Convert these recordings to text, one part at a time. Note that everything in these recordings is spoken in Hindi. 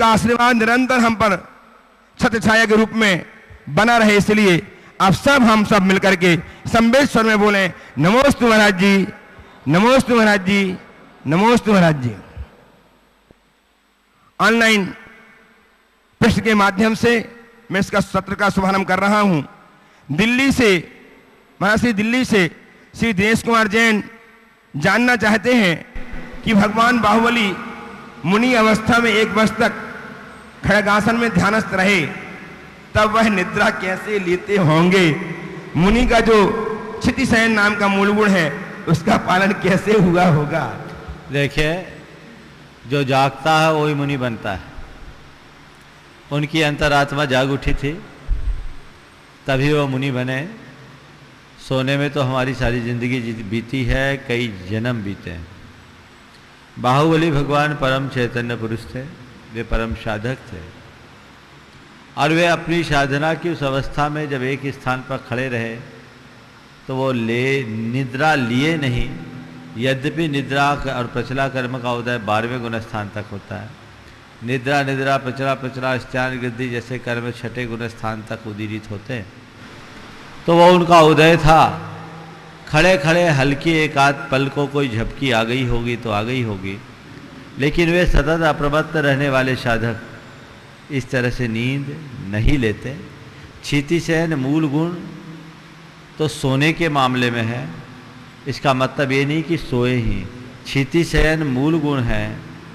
का आशीर्वाद निरंतर हम पर छत्र छाया के रूप में बना रहे, इसलिए आप सब हम सब मिलकर के संवेद स्वर में बोलें, नमोस्तु महाराज जी, नमोस्तु महाराज जी, नमोस्तु महाराज जी। ऑनलाइन पृष्ठ के माध्यम से मैं इसका सत्र का शुभारंभ कर रहा हूं। दिल्ली से, महाराष्ट्र दिल्ली से श्री दिनेश कुमार जैन जानना चाहते हैं कि भगवान बाहुबली मुनि अवस्था में 1 वर्ष तक खड़गासन में ध्यानस्थ रहे, तब वह निद्रा कैसे लेते होंगे? मुनि का जो क्षितिशयन नाम का मूल गुण है उसका पालन कैसे हुआ होगा? देखिए, जो जागता है वही मुनि बनता है। उनकी अंतरात्मा जाग उठी थी तभी वो मुनि बने। सोने में तो हमारी सारी जिंदगी बीती है, कई जन्म बीते हैं। बाहुबली भगवान परम चैतन्य पुरुष थे, वे परम साधक थे और वे अपनी साधना की उस अवस्था में जब एक स्थान पर खड़े रहे तो वो निद्रा लिए नहीं। यद्यपि निद्रा और प्रचला कर्म का उदय 12वें गुण स्थान तक होता है। निद्रा निद्रा प्रचला प्रचला स्त्यान वृद्धि जैसे कर्म 6ठे गुण स्थान तक उदीरित होते हैं, तो वो उनका उदय था। खड़े खड़े हल्की एक आध पल को कोई झपकी आ गई होगी तो आ गई होगी, लेकिन वे सतत अप्रमत्त रहने वाले साधक इस तरह से नींद नहीं लेते। क्षितिशयन मूल गुण तो सोने के मामले में है, इसका मतलब ये नहीं कि सोए ही। क्षितिशयन मूल गुण है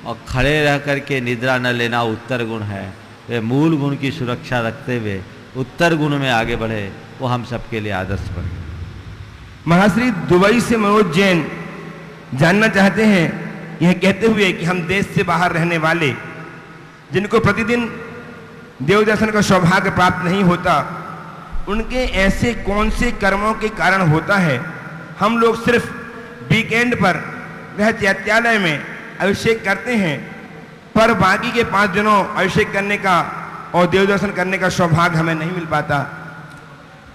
और खड़े रह कर के निद्रा न लेना उत्तर गुण है। वे मूल गुण की सुरक्षा रखते हुए उत्तर गुण में आगे बढ़े, वो हम सबके लिए आदर्श बने। महाश्री दुबई से मनोज जैन जानना चाहते हैं, यह कहते हुए कि हम देश से बाहर रहने वाले जिनको प्रतिदिन देव दर्शन का सौभाग्य प्राप्त नहीं होता, उनके ऐसे कौन से कर्मों के कारण होता है? हम लोग सिर्फ वीकेंड पर वह चैत्यालय में अभिषेक करते हैं, पर बाकी के 5 दिनों अभिषेक करने का और देव दर्शन करने का सौभाग्य हमें नहीं मिल पाता।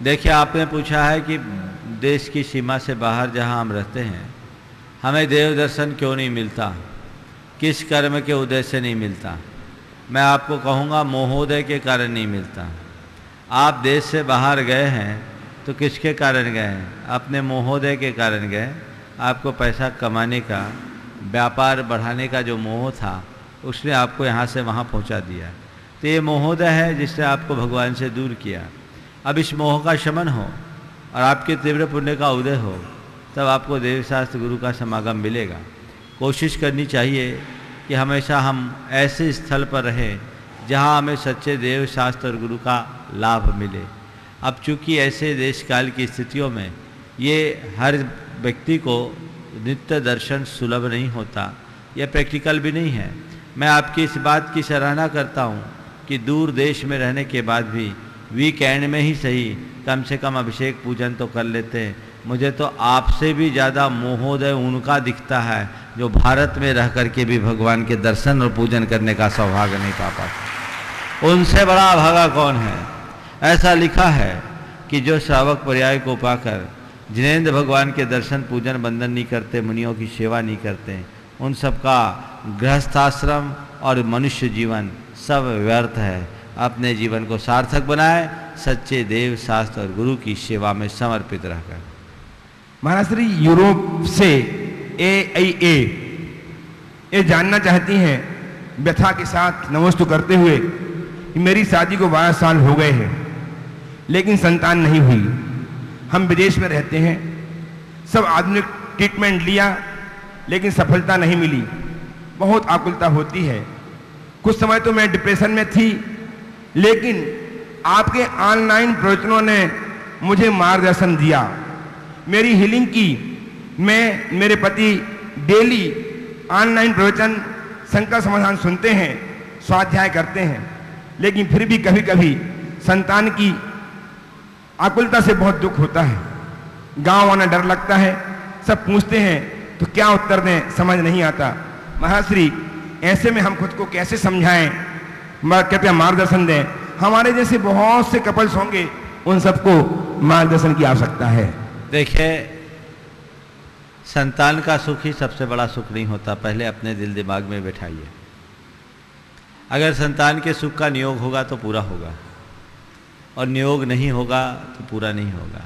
देखिए, आपने पूछा है कि देश की सीमा से बाहर जहां हम रहते हैं हमें देव दर्शन क्यों नहीं मिलता, किस कर्म के उदय से नहीं मिलता। मैं आपको कहूँगा मोहोदय के कारण नहीं मिलता। आप देश से बाहर गए हैं तो किसके कारण गए हैं? अपने मोहोदय के कारण गए। आपको पैसा कमाने का, व्यापार बढ़ाने का जो मोह था उसने आपको यहाँ से वहाँ पहुँचा दिया। तो ये मोहोदय है जिसने आपको भगवान से दूर किया। अब इस मोह का शमन हो और आपके तीव्र पुण्य का उदय हो, तब आपको देवशास्त्र गुरु का समागम मिलेगा। कोशिश करनी चाहिए कि हमेशा हम ऐसे स्थल पर रहें जहाँ हमें सच्चे देवशास्त्र और गुरु का लाभ मिले। अब चूँकि ऐसे देश काल की स्थितियों में ये हर व्यक्ति को नित्य दर्शन सुलभ नहीं होता, यह प्रैक्टिकल भी नहीं है। मैं आपकी इस बात की सराहना करता हूँ कि दूर देश में रहने के बाद भी वीकेंड में ही सही कम से कम अभिषेक पूजन तो कर लेते हैं। मुझे तो आपसे भी ज़्यादा मोहोदय उनका दिखता है जो भारत में रह करके भी भगवान के दर्शन और पूजन करने का सौभाग्य नहीं पा पाते। उनसे बड़ा भागा कौन है? ऐसा लिखा है कि जो श्रावक पर्याय को पाकर जिनेंद्र भगवान के दर्शन पूजन बंदन नहीं करते, मुनियों की सेवा नहीं करते, उन सबका गृहस्थाश्रम और मनुष्य जीवन सब व्यर्थ है। अपने जीवन को सार्थक बनाए, सच्चे देव शास्त्र और गुरु की सेवा में समर्पित रहकर। महाराज श्री यूरोप से AIA ये जानना चाहती हैं व्यथा के साथ नमस्ते करते हुए कि मेरी शादी को 12 साल हो गए हैं लेकिन संतान नहीं हुई। हम विदेश में रहते हैं, सब आधुनिक ट्रीटमेंट लिया लेकिन सफलता नहीं मिली। बहुत आकुलता होती है। कुछ समय तो मैं डिप्रेशन में थी, लेकिन आपके ऑनलाइन प्रवचनों ने मुझे मार्गदर्शन दिया, मेरी हीलिंग की। मैं, मेरे पति डेली ऑनलाइन प्रवचन संकल्प समाधान सुनते हैं, स्वाध्याय करते हैं, लेकिन फिर भी कभी कभी संतान की आकुलता से बहुत दुख होता है। गांव आना डर लगता है, सब पूछते हैं तो क्या उत्तर दें समझ नहीं आता। महाश्री, ऐसे में हम खुद को कैसे समझाएं? कृपया मार्गदर्शन दें। हमारे जैसे बहुत से कपल्स होंगे, उन सबको मार्गदर्शन की आवश्यकता है। देखिए, संतान का सुख ही सबसे बड़ा सुख नहीं होता। पहले अपने दिल दिमाग में बैठाइए। अगर संतान के सुख का नियोग होगा तो पूरा होगा, और नियोग नहीं होगा तो पूरा नहीं होगा।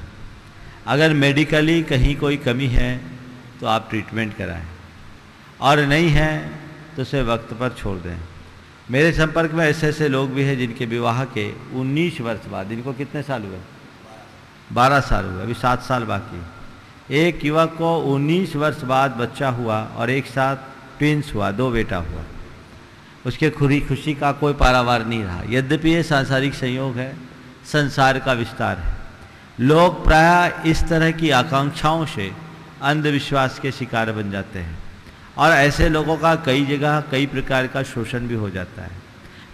अगर मेडिकली कहीं कोई कमी है तो आप ट्रीटमेंट कराएं, और नहीं है तो उसे वक्त पर छोड़ दें। मेरे संपर्क में ऐसे ऐसे लोग भी हैं जिनके विवाह के 19 वर्ष बाद, इनको कितने साल हुए? 12 साल हुए, अभी 7 साल बाकी। एक युवक को 19 वर्ष बाद बच्चा हुआ और एक साथ ट्विंस हुआ, 2 बेटा हुआ। उसके खुशी का कोई पारावार नहीं रहा। यद्यपि ये सांसारिक संयोग है, संसार का विस्तार है। लोग प्रायः इस तरह की आकांक्षाओं से अंधविश्वास के शिकार बन जाते हैं, और ऐसे लोगों का कई जगह कई प्रकार का शोषण भी हो जाता है।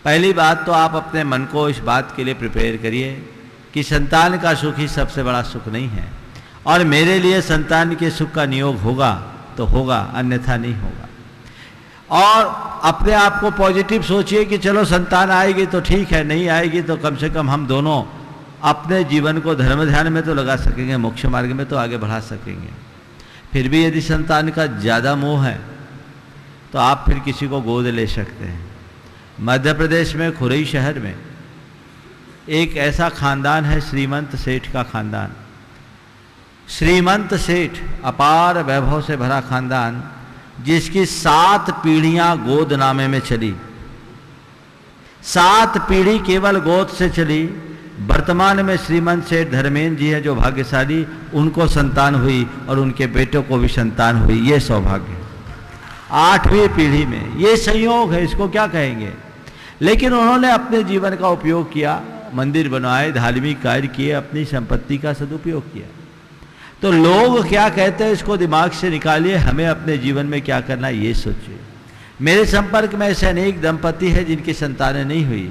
पहली बात तो आप अपने मन को इस बात के लिए प्रिपेयर करिए कि संतान का सुख ही सबसे बड़ा सुख नहीं है, और मेरे लिए संतान के सुख का नियोग होगा तो होगा, अन्यथा नहीं होगा। और अपने आप को पॉजिटिव सोचिए कि चलो संतान आएगी तो ठीक है, नहीं आएगी तो कम से कम हम दोनों अपने जीवन को धर्म ध्यान में तो लगा सकेंगे, मोक्ष मार्ग में तो आगे बढ़ा सकेंगे। फिर भी यदि संतान का ज़्यादा मोह है तो आप फिर किसी को गोद ले सकते हैं। मध्य प्रदेश में खुरई शहर में एक ऐसा खानदान है, श्रीमंत सेठ का खानदान। श्रीमंत सेठ, अपार वैभव से भरा खानदान, जिसकी 7 पीढ़ियां गोदनामे में चली। 7 पीढ़ी केवल गोद से चली। वर्तमान में श्रीमंत सेठ धर्मेंद्र जी हैं जो भाग्यशाली, उनको संतान हुई और उनके बेटों को भी संतान हुई। ये सौभाग्य 8वीं पीढ़ी में, ये संयोग है, इसको क्या कहेंगे। लेकिन उन्होंने अपने जीवन का उपयोग किया, मंदिर बनवाए, धार्मिक कार्य किए, अपनी संपत्ति का सदुपयोग किया। तो लोग क्या कहते हैं इसको दिमाग से निकालिए, हमें अपने जीवन में क्या करना है ये सोचिए। मेरे संपर्क में ऐसे अनेक दंपति हैं जिनकी संतानें नहीं हुई,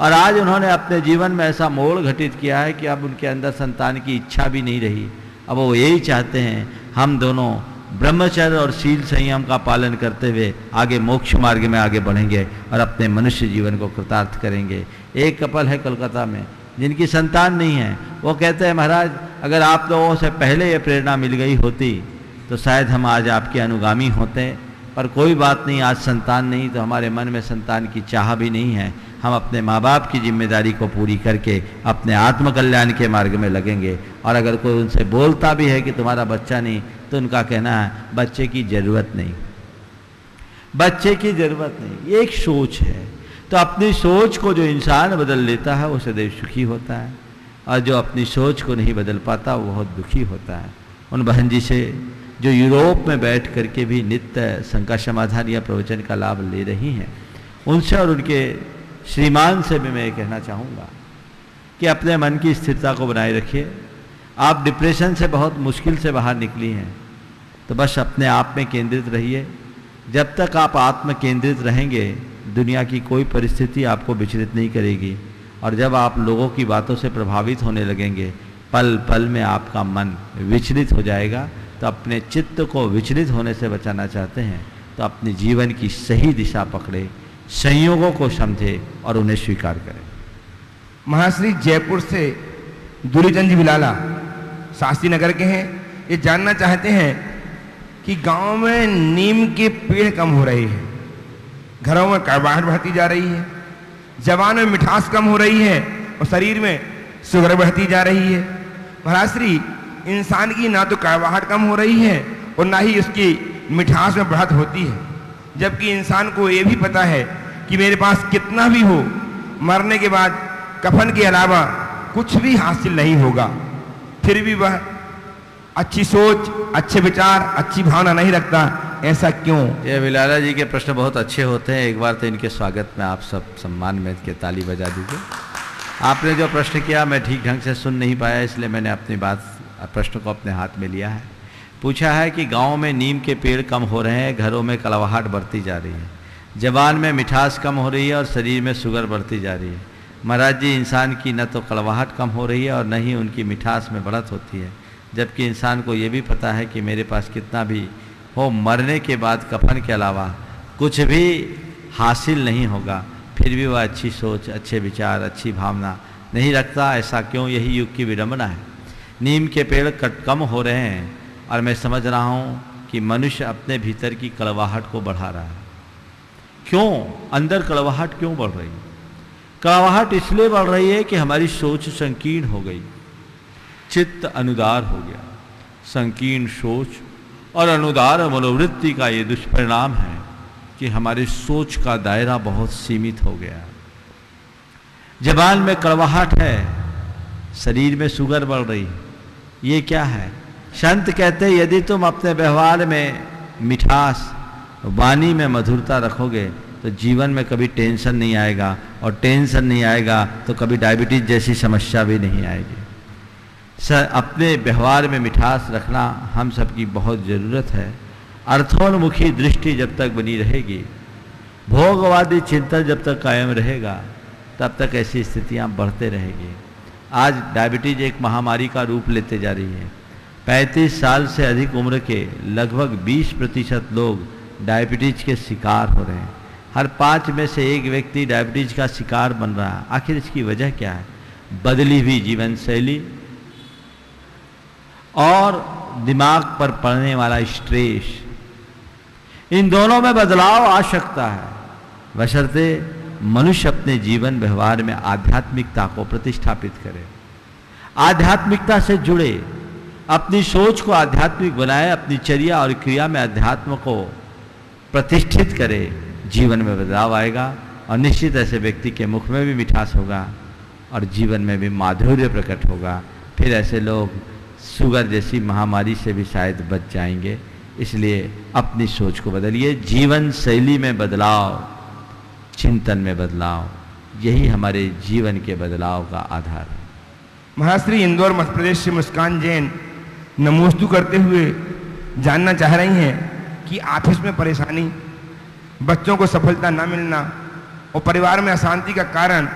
और आज उन्होंने अपने जीवन में ऐसा मोड़ घटित किया है कि अब उनके अंदर संतान की इच्छा भी नहीं रही। अब वो यही चाहते हैं हम दोनों ब्रह्मचर्य और शील संयम का पालन करते हुए आगे मोक्ष मार्ग में आगे बढ़ेंगे और अपने मनुष्य जीवन को कृतार्थ करेंगे। एक कपल है कलकत्ता में जिनकी संतान नहीं है। वो कहते हैं महाराज, अगर आप लोगों से पहले ये प्रेरणा मिल गई होती तो शायद हम आज आपके अनुगामी होते, पर कोई बात नहीं, आज संतान नहीं तो हमारे मन में संतान की चाह भी नहीं है। हम अपने माँ बाप की जिम्मेदारी को पूरी करके अपने आत्मकल्याण के मार्ग में लगेंगे। और अगर कोई उनसे बोलता भी है कि तुम्हारा बच्चा नहीं, तो उनका कहना है बच्चे की ज़रूरत नहीं, बच्चे की ज़रूरत नहीं। ये एक सोच है। तो अपनी सोच को जो इंसान बदल लेता है वो सदैव सुखी होता है, और जो अपनी सोच को नहीं बदल पाता वो बहुत दुखी होता है। उन बहन जी से जो यूरोप में बैठ करके भी नित्य शंका समाधान या प्रवचन का लाभ ले रही हैं, उनसे और उनके श्रीमान से भी मैं ये कहना चाहूँगा कि अपने मन की स्थिरता को बनाए रखिए। आप डिप्रेशन से बहुत मुश्किल से बाहर निकली हैं, तो बस अपने आप में केंद्रित रहिए। जब तक आप आत्म केंद्रित रहेंगे, दुनिया की कोई परिस्थिति आपको विचलित नहीं करेगी। और जब आप लोगों की बातों से प्रभावित होने लगेंगे, पल पल में आपका मन विचलित हो जाएगा। तो अपने चित्त को विचलित होने से बचाना चाहते हैं तो अपने जीवन की सही दिशा पकड़े, संयोगों को समझे और उन्हें स्वीकार करें। महाश्री जयपुर से दुरीचंद जी बिलाला शास्त्री नगर के हैं। ये जानना चाहते हैं कि गांव में नीम के पेड़ कम हो रहे हैं, घरों में कड़वाहट बढ़ती जा रही है, जबान में मिठास कम हो रही है और शरीर में शुगर बढ़ती जा रही है। महाश्री, इंसान की ना तो कड़वाहट कम हो रही है और ना ही उसकी मिठास में बढ़त होती है, जबकि इंसान को ये भी पता है कि मेरे पास कितना भी हो, मरने के बाद कफन के अलावा कुछ भी हासिल नहीं होगा। फिर भी वह अच्छी सोच, अच्छे विचार, अच्छी भावना नहीं रखता। ऐसा क्यों? ये बिलाला जी के प्रश्न बहुत अच्छे होते हैं। एक बार तो इनके स्वागत में आप सब सम्मान में के ताली बजा दीजिए। आपने जो प्रश्न किया मैं ठीक ढंग से सुन नहीं पाया, इसलिए मैंने अपनी प्रश्न को अपने हाथ में लिया है। पूछा है कि गांव में नीम के पेड़ कम हो रहे हैं, घरों में कड़वाहट बढ़ती जा रही है, जबान में मिठास कम हो रही है और शरीर में शुगर बढ़ती जा रही है। महाराज जी, इंसान की न तो कड़वाहट कम हो रही है और न ही उनकी मिठास में बढ़त होती है, जबकि इंसान को ये भी पता है कि मेरे पास कितना भी हो, मरने के बाद कफन के अलावा कुछ भी हासिल नहीं होगा। फिर भी वह अच्छी सोच, अच्छे विचार, अच्छी भावना नहीं रखता। ऐसा क्यों? यही युग की विडंबना है। नीम के पेड़ कम हो रहे हैं और मैं समझ रहा हूँ कि मनुष्य अपने भीतर की कड़वाहट को बढ़ा रहा है। क्यों अंदर कड़वाहट क्यों बढ़ रही? कड़वाहट इसलिए बढ़ रही है कि हमारी सोच संकीर्ण हो गई, चित्त अनुदार हो गया। संकीर्ण सोच और अनुदार मनोवृत्ति का ये दुष्परिणाम है कि हमारी सोच का दायरा बहुत सीमित हो गया। जबान में कड़वाहट है, शरीर में शुगर बढ़ रही, ये क्या है? संत कहते हैं यदि तुम अपने व्यवहार में मिठास, वाणी में मधुरता रखोगे तो जीवन में कभी टेंशन नहीं आएगा, और टेंशन नहीं आएगा तो कभी डायबिटीज जैसी समस्या भी नहीं आएगी। अपने व्यवहार में मिठास रखना हम सबकी बहुत ज़रूरत है। अर्थोन्मुखी दृष्टि जब तक बनी रहेगी, भोगवादी चिंतन जब तक कायम रहेगा, तब तक ऐसी स्थितियां बढ़ते रहेगी। आज डायबिटीज एक महामारी का रूप लेते जा रही है। 35 साल से अधिक उम्र के लगभग 20% लोग डायबिटीज के शिकार हो रहे हैं। हर 5 में से एक व्यक्ति डायबिटीज का शिकार बन रहा है। आखिर इसकी वजह क्या है? बदली हुई जीवन शैली और दिमाग पर पड़ने वाला स्ट्रेस, इन दोनों में बदलाव आ सकता है, बशर्ते मनुष्य अपने जीवन व्यवहार में आध्यात्मिकता को प्रतिष्ठापित करे, आध्यात्मिकता से जुड़े, अपनी सोच को आध्यात्मिक बनाए, अपनी चर्या और क्रिया में अध्यात्म को प्रतिष्ठित करे। जीवन में बदलाव आएगा और निश्चित ऐसे व्यक्ति के मुख में भी मिठास होगा और जीवन में भी माधुर्य प्रकट होगा। फिर ऐसे लोग शुगर जैसी महामारी से भी शायद बच जाएंगे। इसलिए अपनी सोच को बदलिए, जीवन शैली में बदलाव, चिंतन में बदलाव, यही हमारे जीवन के बदलाव का आधार है। महाश्री इंदौर मध्य प्रदेश से मुस्कान जैन नमोस्तु करते हुए जानना चाह रही हैं कि ऑफिस में परेशानी, बच्चों को सफलता न मिलना और परिवार में अशांति का कारण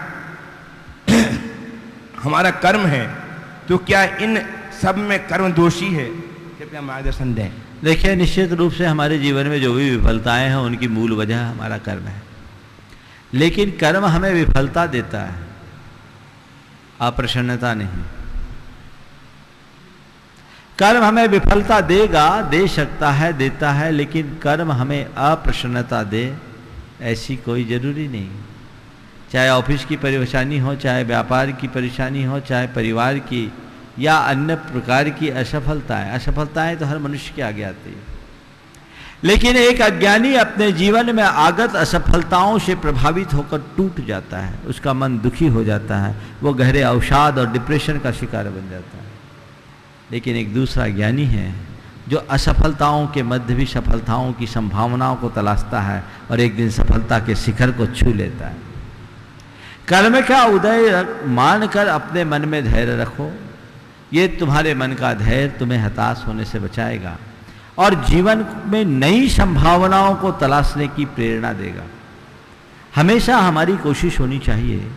हमारा कर्म है, तो क्या इन सब में कर्म दोषी है? कृपया मार्गदर्शन दें। देखिए, निश्चित रूप से हमारे जीवन में जो भी विफलताएं हैं उनकी मूल वजह हमारा कर्म है। लेकिन कर्म हमें विफलता देता है, अप्रसन्नता नहीं। कर्म हमें विफलता देगा, दे सकता है, देता है, लेकिन कर्म हमें अप्रसन्नता दे ऐसी कोई जरूरी नहीं। चाहे ऑफिस की परेशानी हो, चाहे व्यापार की परेशानी हो, चाहे परिवार की या अन्य प्रकार की असफलताएं तो हर मनुष्य के आगे आती है। लेकिन एक अज्ञानी अपने जीवन में आगत असफलताओं से प्रभावित होकर टूट जाता है, उसका मन दुखी हो जाता है, वो गहरे अवसाद और डिप्रेशन का शिकार बन जाता है। लेकिन एक दूसरा ज्ञानी है जो असफलताओं के मध्य भी सफलताओं की संभावनाओं को तलाशता है और एक दिन सफलता के शिखर को छू लेता है। कर्म का उदय मानकर अपने मन में धैर्य रखो, ये तुम्हारे मन का धैर्य तुम्हें हताश होने से बचाएगा और जीवन में नई संभावनाओं को तलाशने की प्रेरणा देगा। हमेशा हमारी कोशिश होनी चाहिए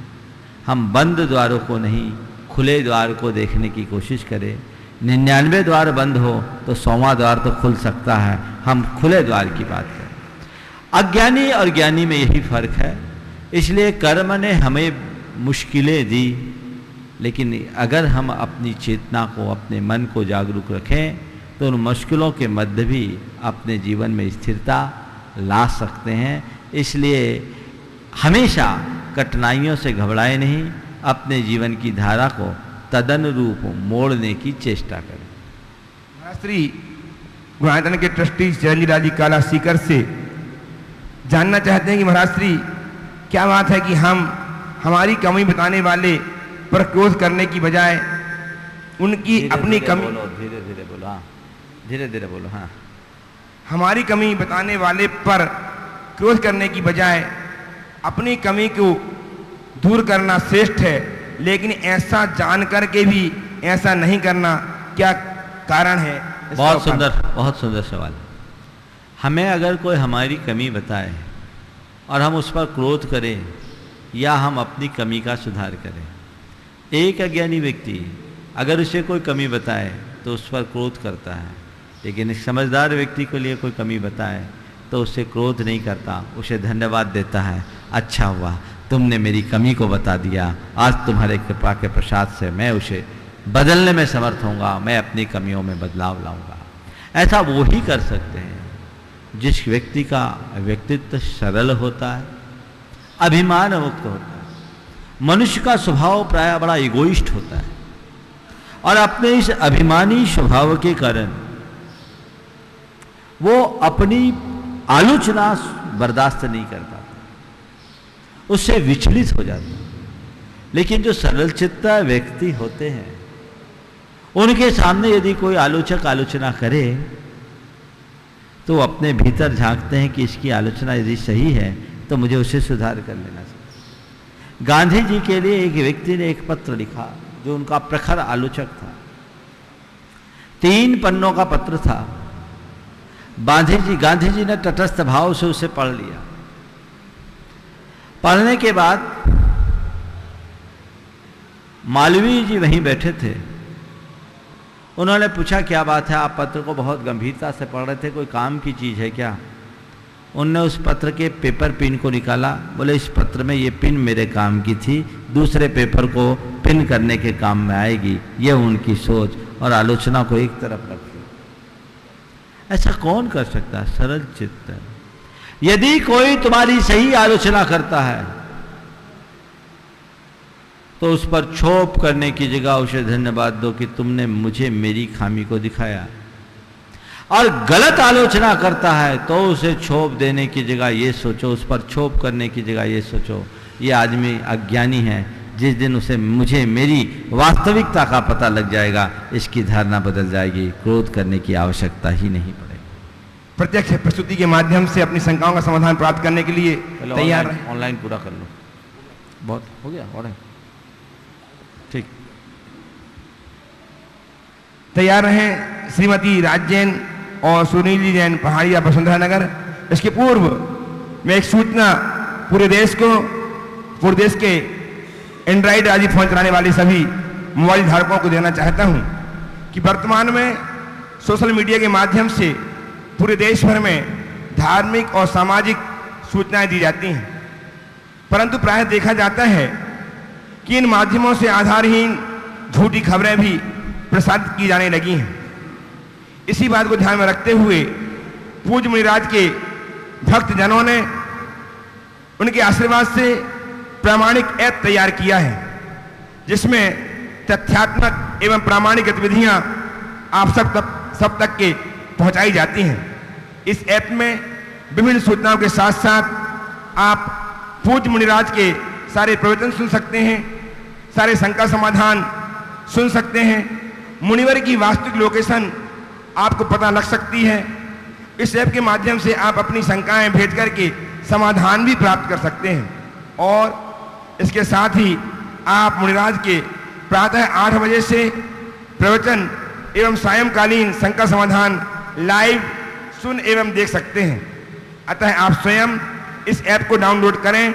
हम बंद द्वारों को नहीं, खुले द्वार को देखने की कोशिश करें। 99 द्वार बंद हो तो 100वां द्वार तो खुल सकता है, हम खुले द्वार की बात करें। अज्ञानी और ज्ञानी में यही फर्क है। इसलिए कर्म ने हमें मुश्किलें दी, लेकिन अगर हम अपनी चेतना को, अपने मन को जागरूक रखें तो उन मुश्किलों के मध्य भी अपने जीवन में स्थिरता ला सकते हैं। इसलिए हमेशा कठिनाइयों से घबराए नहीं, अपने जीवन की धारा को तदनुरूप मोड़ने की चेष्टा करें। महाश्री गुणायतन के ट्रस्टी चिरंजीव जी काला सीकर से जानना चाहते हैं कि महाश्री क्या बात है कि हम हमारी कमी बताने वाले पर क्रोध करने की बजाय उनकी अपनी कमी, धीरे धीरे बोलो, हाँ, धीरे धीरे बोलो, हाँ, हमारी कमी बताने वाले पर क्रोध करने की बजाय अपनी कमी को दूर करना श्रेष्ठ है। लेकिन ऐसा जान करके भी ऐसा नहीं करना क्या कारण है? बहुत सुंदर सवाल। हमें अगर कोई हमारी कमी बताए और हम उस पर क्रोध करें या हम अपनी कमी का सुधार करें, एक अज्ञानी व्यक्ति अगर उसे कोई कमी बताए तो उस पर क्रोध करता है, लेकिन एक समझदार व्यक्ति के लिए कोई कमी बताए तो उससे क्रोध नहीं करता, उसे धन्यवाद देता है। अच्छा हुआ तुमने मेरी कमी को बता दिया, आज तुम्हारे कृपा के प्रसाद से मैं उसे बदलने में समर्थ होऊंगा, मैं अपनी कमियों में बदलाव लाऊंगा। ऐसा वो ही कर सकते हैं जिस व्यक्ति का व्यक्तित्व सरल होता है, अभिमान मुक्त होता है, मनुष्य का स्वभाव प्रायः बड़ा इगोइस्ट होता है और अपने इस अभिमानी स्वभाव के कारण वो अपनी आलोचना बर्दाश्त नहीं कर पाता, उससे विचलित हो जाता है। लेकिन जो सरल चित्ता व्यक्ति होते हैं उनके सामने यदि कोई आलोचक आलोचना करे तो वो अपने भीतर झांकते हैं कि इसकी आलोचना यदि सही है तो मुझे उसे सुधार कर लेना चाहिए। गांधी जी के लिए एक व्यक्ति ने एक पत्र लिखा जो उनका प्रखर आलोचक था। 3 पन्नों का पत्र था। गांधी जी ने तटस्थ भाव से उसे पढ़ लिया। पढ़ने के बाद मालवीय जी वहीं बैठे थे। उन्होंने पूछा, क्या बात है, आप पत्र को बहुत गंभीरता से पढ़ रहे थे, कोई काम की चीज़ है क्या? उनने उस पत्र के पेपर पिन को निकाला। बोले, इस पत्र में ये पिन मेरे काम की थी, दूसरे पेपर को पिन करने के काम में आएगी। ये उनकी सोच और आलोचना को एक तरफ रखी। ऐसा कौन कर सकता है? सरल चित्त। यदि कोई तुम्हारी सही आलोचना करता है तो उस पर क्षोभ करने की जगह उसे धन्यवाद दो कि तुमने मुझे मेरी खामी को दिखाया, और गलत आलोचना करता है तो उसे क्षोभ देने की जगह ये सोचो, उस पर क्षोभ करने की जगह ये सोचो, ये आदमी अज्ञानी है। जिस दिन उसे मुझे मेरी वास्तविकता का पता लग जाएगा, इसकी धारणा बदल जाएगी, क्रोध करने की आवश्यकता ही नहीं पड़ेगी। प्रत्यक्ष प्रस्तुति के माध्यम से अपनी शंकाओं का समाधान प्राप्त करने के लिए तैयार हैं। ऑनलाइन पूरा कर लो, बहुत हो गया और ठीक। तैयार रहें श्रीमती राज जैन और सुनील जैन, पहाड़िया, वसुंधरा नगर। इसके पूर्व मैं एक सूचना पूरे देश के एंड्रॉइड आदि फोन चलाने वाले सभी मोबाइल धारकों को देना चाहता हूं कि वर्तमान में सोशल मीडिया के माध्यम से पूरे देश भर में धार्मिक और सामाजिक सूचनाएं दी जाती हैं, परंतु प्रायः देखा जाता है कि इन माध्यमों से आधारहीन झूठी खबरें भी प्रसारित की जाने लगी हैं। इसी बात को ध्यान में रखते हुए पूज्य मुनिराज के भक्त जनों ने उनके आशीर्वाद से प्रामाणिक ऐप तैयार किया है, जिसमें तथ्यात्मक एवं प्रामाणिक गतिविधियां आप सब तक के पहुंचाई जाती हैं। इस ऐप में विभिन्न सूचनाओं के साथ साथ आप पूज्य मुनिराज के सारे प्रवचन सुन सकते हैं, सारे शंका समाधान सुन सकते हैं, मुनिवर की वास्तविक लोकेशन आपको पता लग सकती है। इस ऐप के माध्यम से आप अपनी शंकाएं भेज करके समाधान भी प्राप्त कर सकते हैं, और इसके साथ ही आप मुनिराज के प्रातः 8 बजे से प्रवचन एवं सायंकालीन शंका समाधान लाइव सुन एवं देख सकते हैं। अतः आप स्वयं इस ऐप को डाउनलोड करें,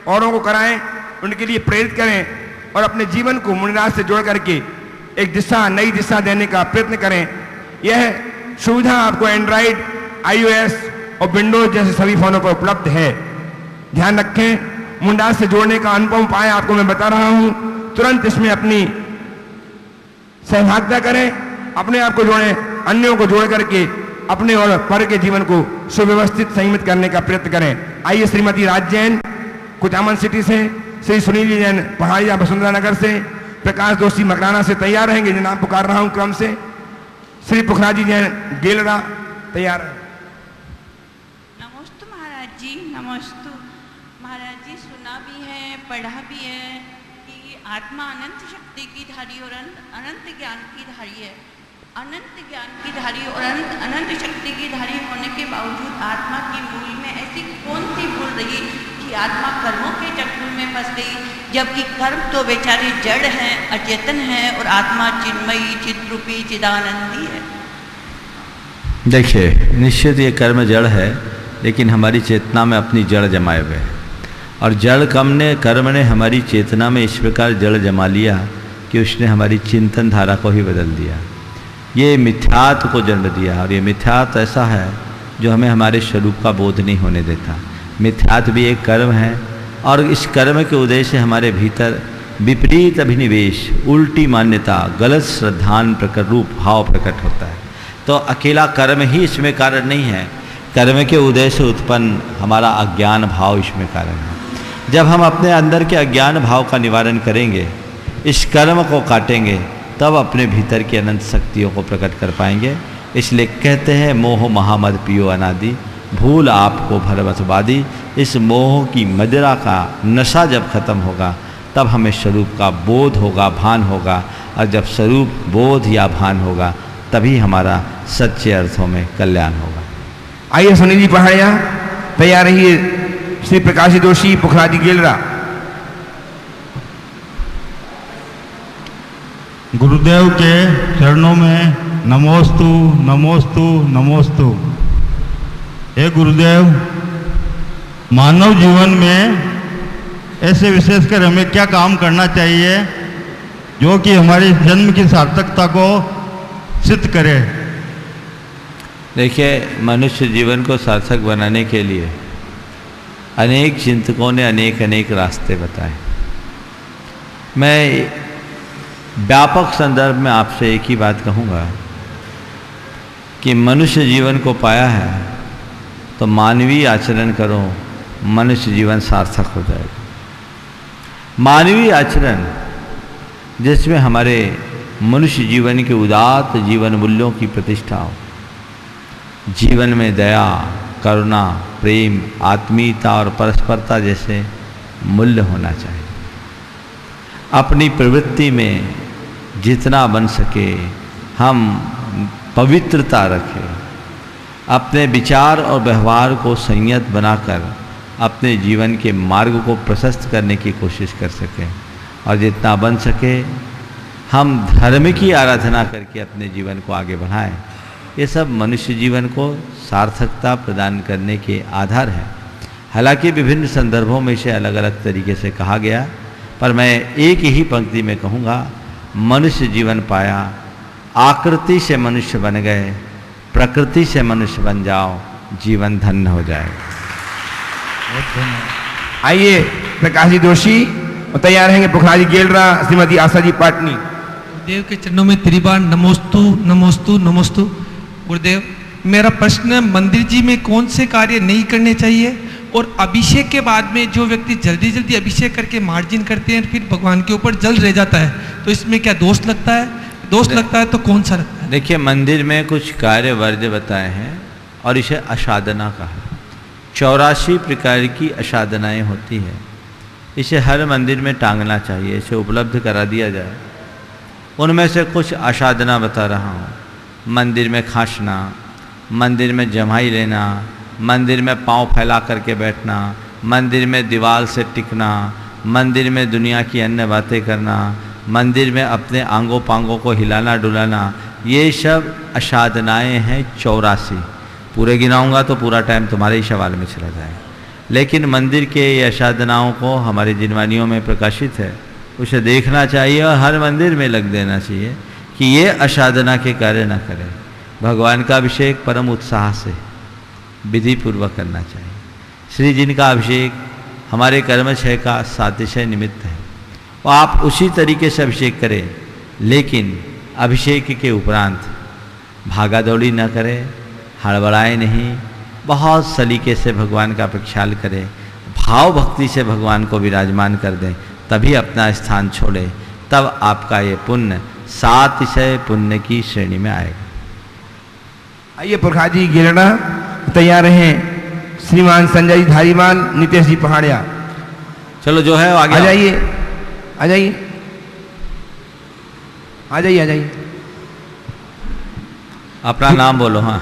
औरों को कराएं, उनके लिए प्रेरित करें और अपने जीवन को मुनिराज से जोड़ करके एक नई दिशा देने का प्रयत्न करें। यह सुविधा आपको एंड्रॉइड, iOS और विंडोज जैसे सभी फोनों पर उपलब्ध है। ध्यान रखें, मुनिराज से जोड़ने का अनुपम उपाय आपको मैं बता रहा हूं। तुरंत इसमें अपनी सहभागिता करें, अपने आप को जोड़ें, अन्यों को जोड़ करके अपने और पर के जीवन को सुव्यवस्थित संयमित करने का प्रयत्न करें। आइए श्रीमती राज जैन कुचामन सिटी से, श्री सुनील जैन पहाड़िया वसुंधरा नगर से, प्रकाश दोषी मकराना से तैयार रहेंगे। जो नाम पुकार रहा हूं क्रम से, श्री पुखराजी जैन गेलरा तैयार है। नमस्तु महाराज जी, नमस्तु महाराज जी। सुना भी है, पढ़ा भी है कि आत्मा अनंत शक्ति की धारी और अनंत ज्ञान की धारी है। अनंत ज्ञान की धारी और अनंत शक्ति की धारी होने के बावजूद आत्मा की मूल में ऐसी कौन सी भूल रही कि आत्मा कर्मों के चक्र में फंस गई, जबकि कर्म तो बेचारे जड़ हैं, अचेतन हैं, और आत्मा चिन्मयी, चिद्रूपी, चिदानंदी है। देखिए, निश्चित ये कर्म जड़ है, लेकिन हमारी चेतना में अपनी जड़ जमाए हुए है, और जड़ कर्म ने हमारी चेतना में इस प्रकार जड़ जमा लिया कि उसने हमारी चिंतन धारा को ही बदल दिया। ये मिथ्यात्व को जन्म दिया, और ये मिथ्यात्व ऐसा है जो हमें हमारे स्वरूप का बोध नहीं होने देता। मिथ्यात्व भी एक कर्म है, और इस कर्म के उदय से हमारे भीतर विपरीत अभिनिवेश, उल्टी मान्यता, गलत श्रद्धान प्रकट रूप भाव प्रकट होता है। तो अकेला कर्म ही इसमें कारण नहीं है, कर्म के उदय से उत्पन्न हमारा अज्ञान भाव इसमें कारण है। जब हम अपने अंदर के अज्ञान भाव का निवारण करेंगे, इस कर्म को काटेंगे, तब अपने भीतर की अनंत शक्तियों को प्रकट कर पाएंगे। इसलिए कहते हैं मोह महामद पियो अनादि, भूल आपको भरमतवादी। इस मोह की मदिरा का नशा जब खत्म होगा तब हमें स्वरूप का बोध होगा, भान होगा, और जब स्वरूप बोध या भान होगा तभी हमारा सच्चे अर्थों में कल्याण होगा। आइए सुनील जी पहाड़िया तैयार रहिए। श्री प्रकाश जोशी पुखराजी गेलरा। गुरुदेव के चरणों में नमोस्तु नमोस्तु नमोस्तु। हे गुरुदेव, मानव जीवन में ऐसे विशेषकर हमें क्या काम करना चाहिए जो कि हमारे जन्म की सार्थकता को सिद्ध करे? देखिए, मनुष्य जीवन को सार्थक बनाने के लिए अनेक चिंतकों ने अनेक रास्ते बताए। मैं व्यापक संदर्भ में आपसे एक ही बात कहूँगा कि मनुष्य जीवन को पाया है तो मानवीय आचरण करो, मनुष्य जीवन सार्थक हो जाएगा। मानवीय आचरण जिसमें हमारे मनुष्य जीवन के उदात्त जीवन मूल्यों की प्रतिष्ठा हो, जीवन में दया, करुणा, प्रेम, आत्मीयता और परस्परता जैसे मूल्य होना चाहिए। अपनी प्रवृत्ति में जितना बन सके हम पवित्रता रखें, अपने विचार और व्यवहार को संयत बनाकर अपने जीवन के मार्ग को प्रशस्त करने की कोशिश कर सकें, और जितना बन सके हम धर्म की आराधना करके अपने जीवन को आगे बढ़ाएं। ये सब मनुष्य जीवन को सार्थकता प्रदान करने के आधार हैं। हालांकि विभिन्न संदर्भों में इसे अलग अलग तरीके से कहा गया, पर मैं एक ही पंक्ति में कहूँगा, मनुष्य जीवन पाया, आकृति से मनुष्य बन गए, प्रकृति से मनुष्य बन जाओ, जीवन धन्य हो जाएगा। आइए प्रकाश जी जोशी और तैयार रहेंगे पुखराजी गेलरा श्रीमती आशा जी पाटनी। गुरुदेव के चरणों में त्रिबार नमोस्तु नमोस्तु नमोस्तु। गुरुदेव, मेरा प्रश्न है, मंदिर जी में कौन से कार्य नहीं करने चाहिए, और अभिषेक के बाद में जो व्यक्ति जल्दी जल्दी अभिषेक करके मार्जिन करते हैं फिर भगवान के ऊपर जल रह जाता है, तो इसमें क्या दोष लगता है? दोष लगता है तो कौन सा लगता है? देखिए, मंदिर में कुछ कार्य वर्ज्य बताए हैं और इसे असाधना कहा। 84 प्रकार की असाधनाएं होती है। इसे हर मंदिर में टांगना चाहिए, इसे उपलब्ध करा दिया जाए। उनमें से कुछ असाधना बता रहा हूँ। मंदिर में खांसना, मंदिर में जमाई लेना, मंदिर में पांव फैला करके बैठना, मंदिर में दीवार से टिकना, मंदिर में दुनिया की अन्य बातें करना, मंदिर में अपने आंगों पांगों को हिलाना डुलाना, ये सब असाधनाएँ हैं 84। पूरे गिनाऊंगा तो पूरा टाइम तुम्हारे ही सवाल में चला जाएगा। लेकिन मंदिर के ये असाधनाओं को हमारी जिनवानियों में प्रकाशित है, उसे देखना चाहिए और हर मंदिर में लग देना चाहिए कि ये असाधना के कार्य न करें। भगवान का अभिषेक परम उत्साह से विधि पूर्वक करना चाहिए। श्री जिन का अभिषेक हमारे कर्म क्षय का सातिशय निमित्त है, और आप उसी तरीके से अभिषेक करें, लेकिन अभिषेक के उपरांत भागा दौड़ी न करें, हड़बड़ाए नहीं, बहुत सलीके से भगवान का प्रक्षाल करें, भाव भक्ति से भगवान को विराजमान कर दें, तभी अपना स्थान छोड़े, तब आपका ये पुण्य सातिशय पुण्य की श्रेणी में आएगा। आइए पुखराजी गेलरा तैयार रहें। श्रीमान संजय जी धारीवाल, नितेश जी पहाड़िया। चलो जो है आगे आ जाइए, आ जाइए, आ जाइए, आ जाइए। अपना नाम बोलो। हाँ,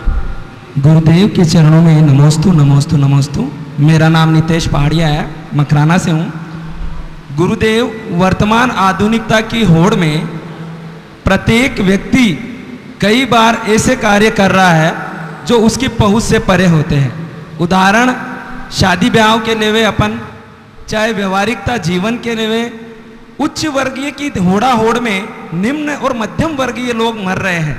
गुरुदेव के चरणों में नमोस्तु नमोस्तु नमोस्तु। मेरा नाम नितेश पहाड़िया है, मकराना से हूँ। गुरुदेव, वर्तमान आधुनिकता की होड़ में प्रत्येक व्यक्ति कई बार ऐसे कार्य कर रहा है जो उसकी पहुंच से परे होते हैं। उदाहरण, शादी ब्याह के लिए अपन, चाहे व्यवहारिकता जीवन के लिए, उच्च वर्गीय की होड़ा होड़ में निम्न और मध्यम वर्गीय लोग मर रहे हैं।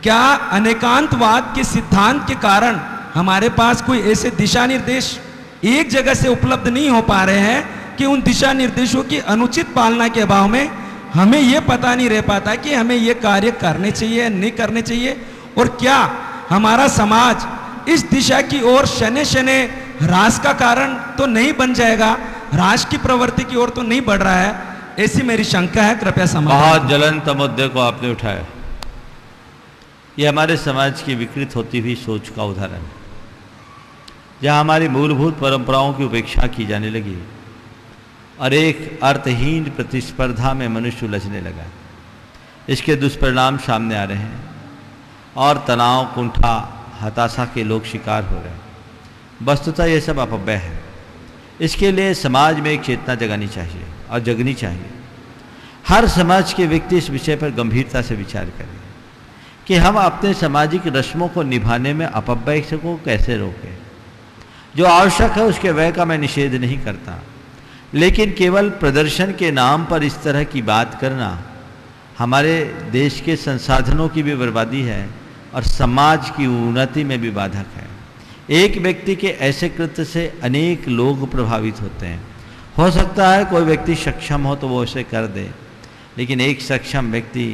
क्या अनेकांतवाद के सिद्धांत के कारण हमारे पास कोई ऐसे दिशा निर्देश एक जगह से उपलब्ध नहीं हो पा रहे हैं कि उन दिशा निर्देशों की अनुचित पालना के अभाव में हमें यह पता नहीं रह पाता कि हमें ये कार्य करने चाहिए नहीं करने चाहिए, और क्या हमारा समाज इस दिशा की ओर शने शने ह्रास का कारण तो नहीं बन जाएगा, ह्रास की प्रवृत्ति की ओर तो नहीं बढ़ रहा है, ऐसी मेरी शंका है, कृपया समाधान। बहुत ज्वलंत मुद्दे को आपने उठाया। ये हमारे समाज की विकृत होती हुई सोच का उदाहरण है, जहाँ हमारी मूलभूत परंपराओं की उपेक्षा की जाने लगी और एक अर्थहीन प्रतिस्पर्धा में मनुष्य उलझने लगा। इसके दुष्परिणाम सामने आ रहे हैं और तनाव, कुंठा, हताशा के लोग शिकार हो रहे हैं। वस्तुतः ये सब अपव्यय है। इसके लिए समाज में एक चेतना जगानी चाहिए और जगनी चाहिए। हर समाज के व्यक्ति इस विषय पर गंभीरता से विचार करें कि हम अपने सामाजिक रस्मों को निभाने में अपव्यय को कैसे रोकें। जो आवश्यक है उसके व्यय का मैं निषेध नहीं करता, लेकिन केवल प्रदर्शन के नाम पर इस तरह की बात करना हमारे देश के संसाधनों की भी बर्बादी है और समाज की उन्नति में भी बाधक है। एक व्यक्ति के ऐसे कृत्य से अनेक लोग प्रभावित होते हैं। हो सकता है कोई व्यक्ति सक्षम हो तो वो इसे कर दे, लेकिन एक सक्षम व्यक्ति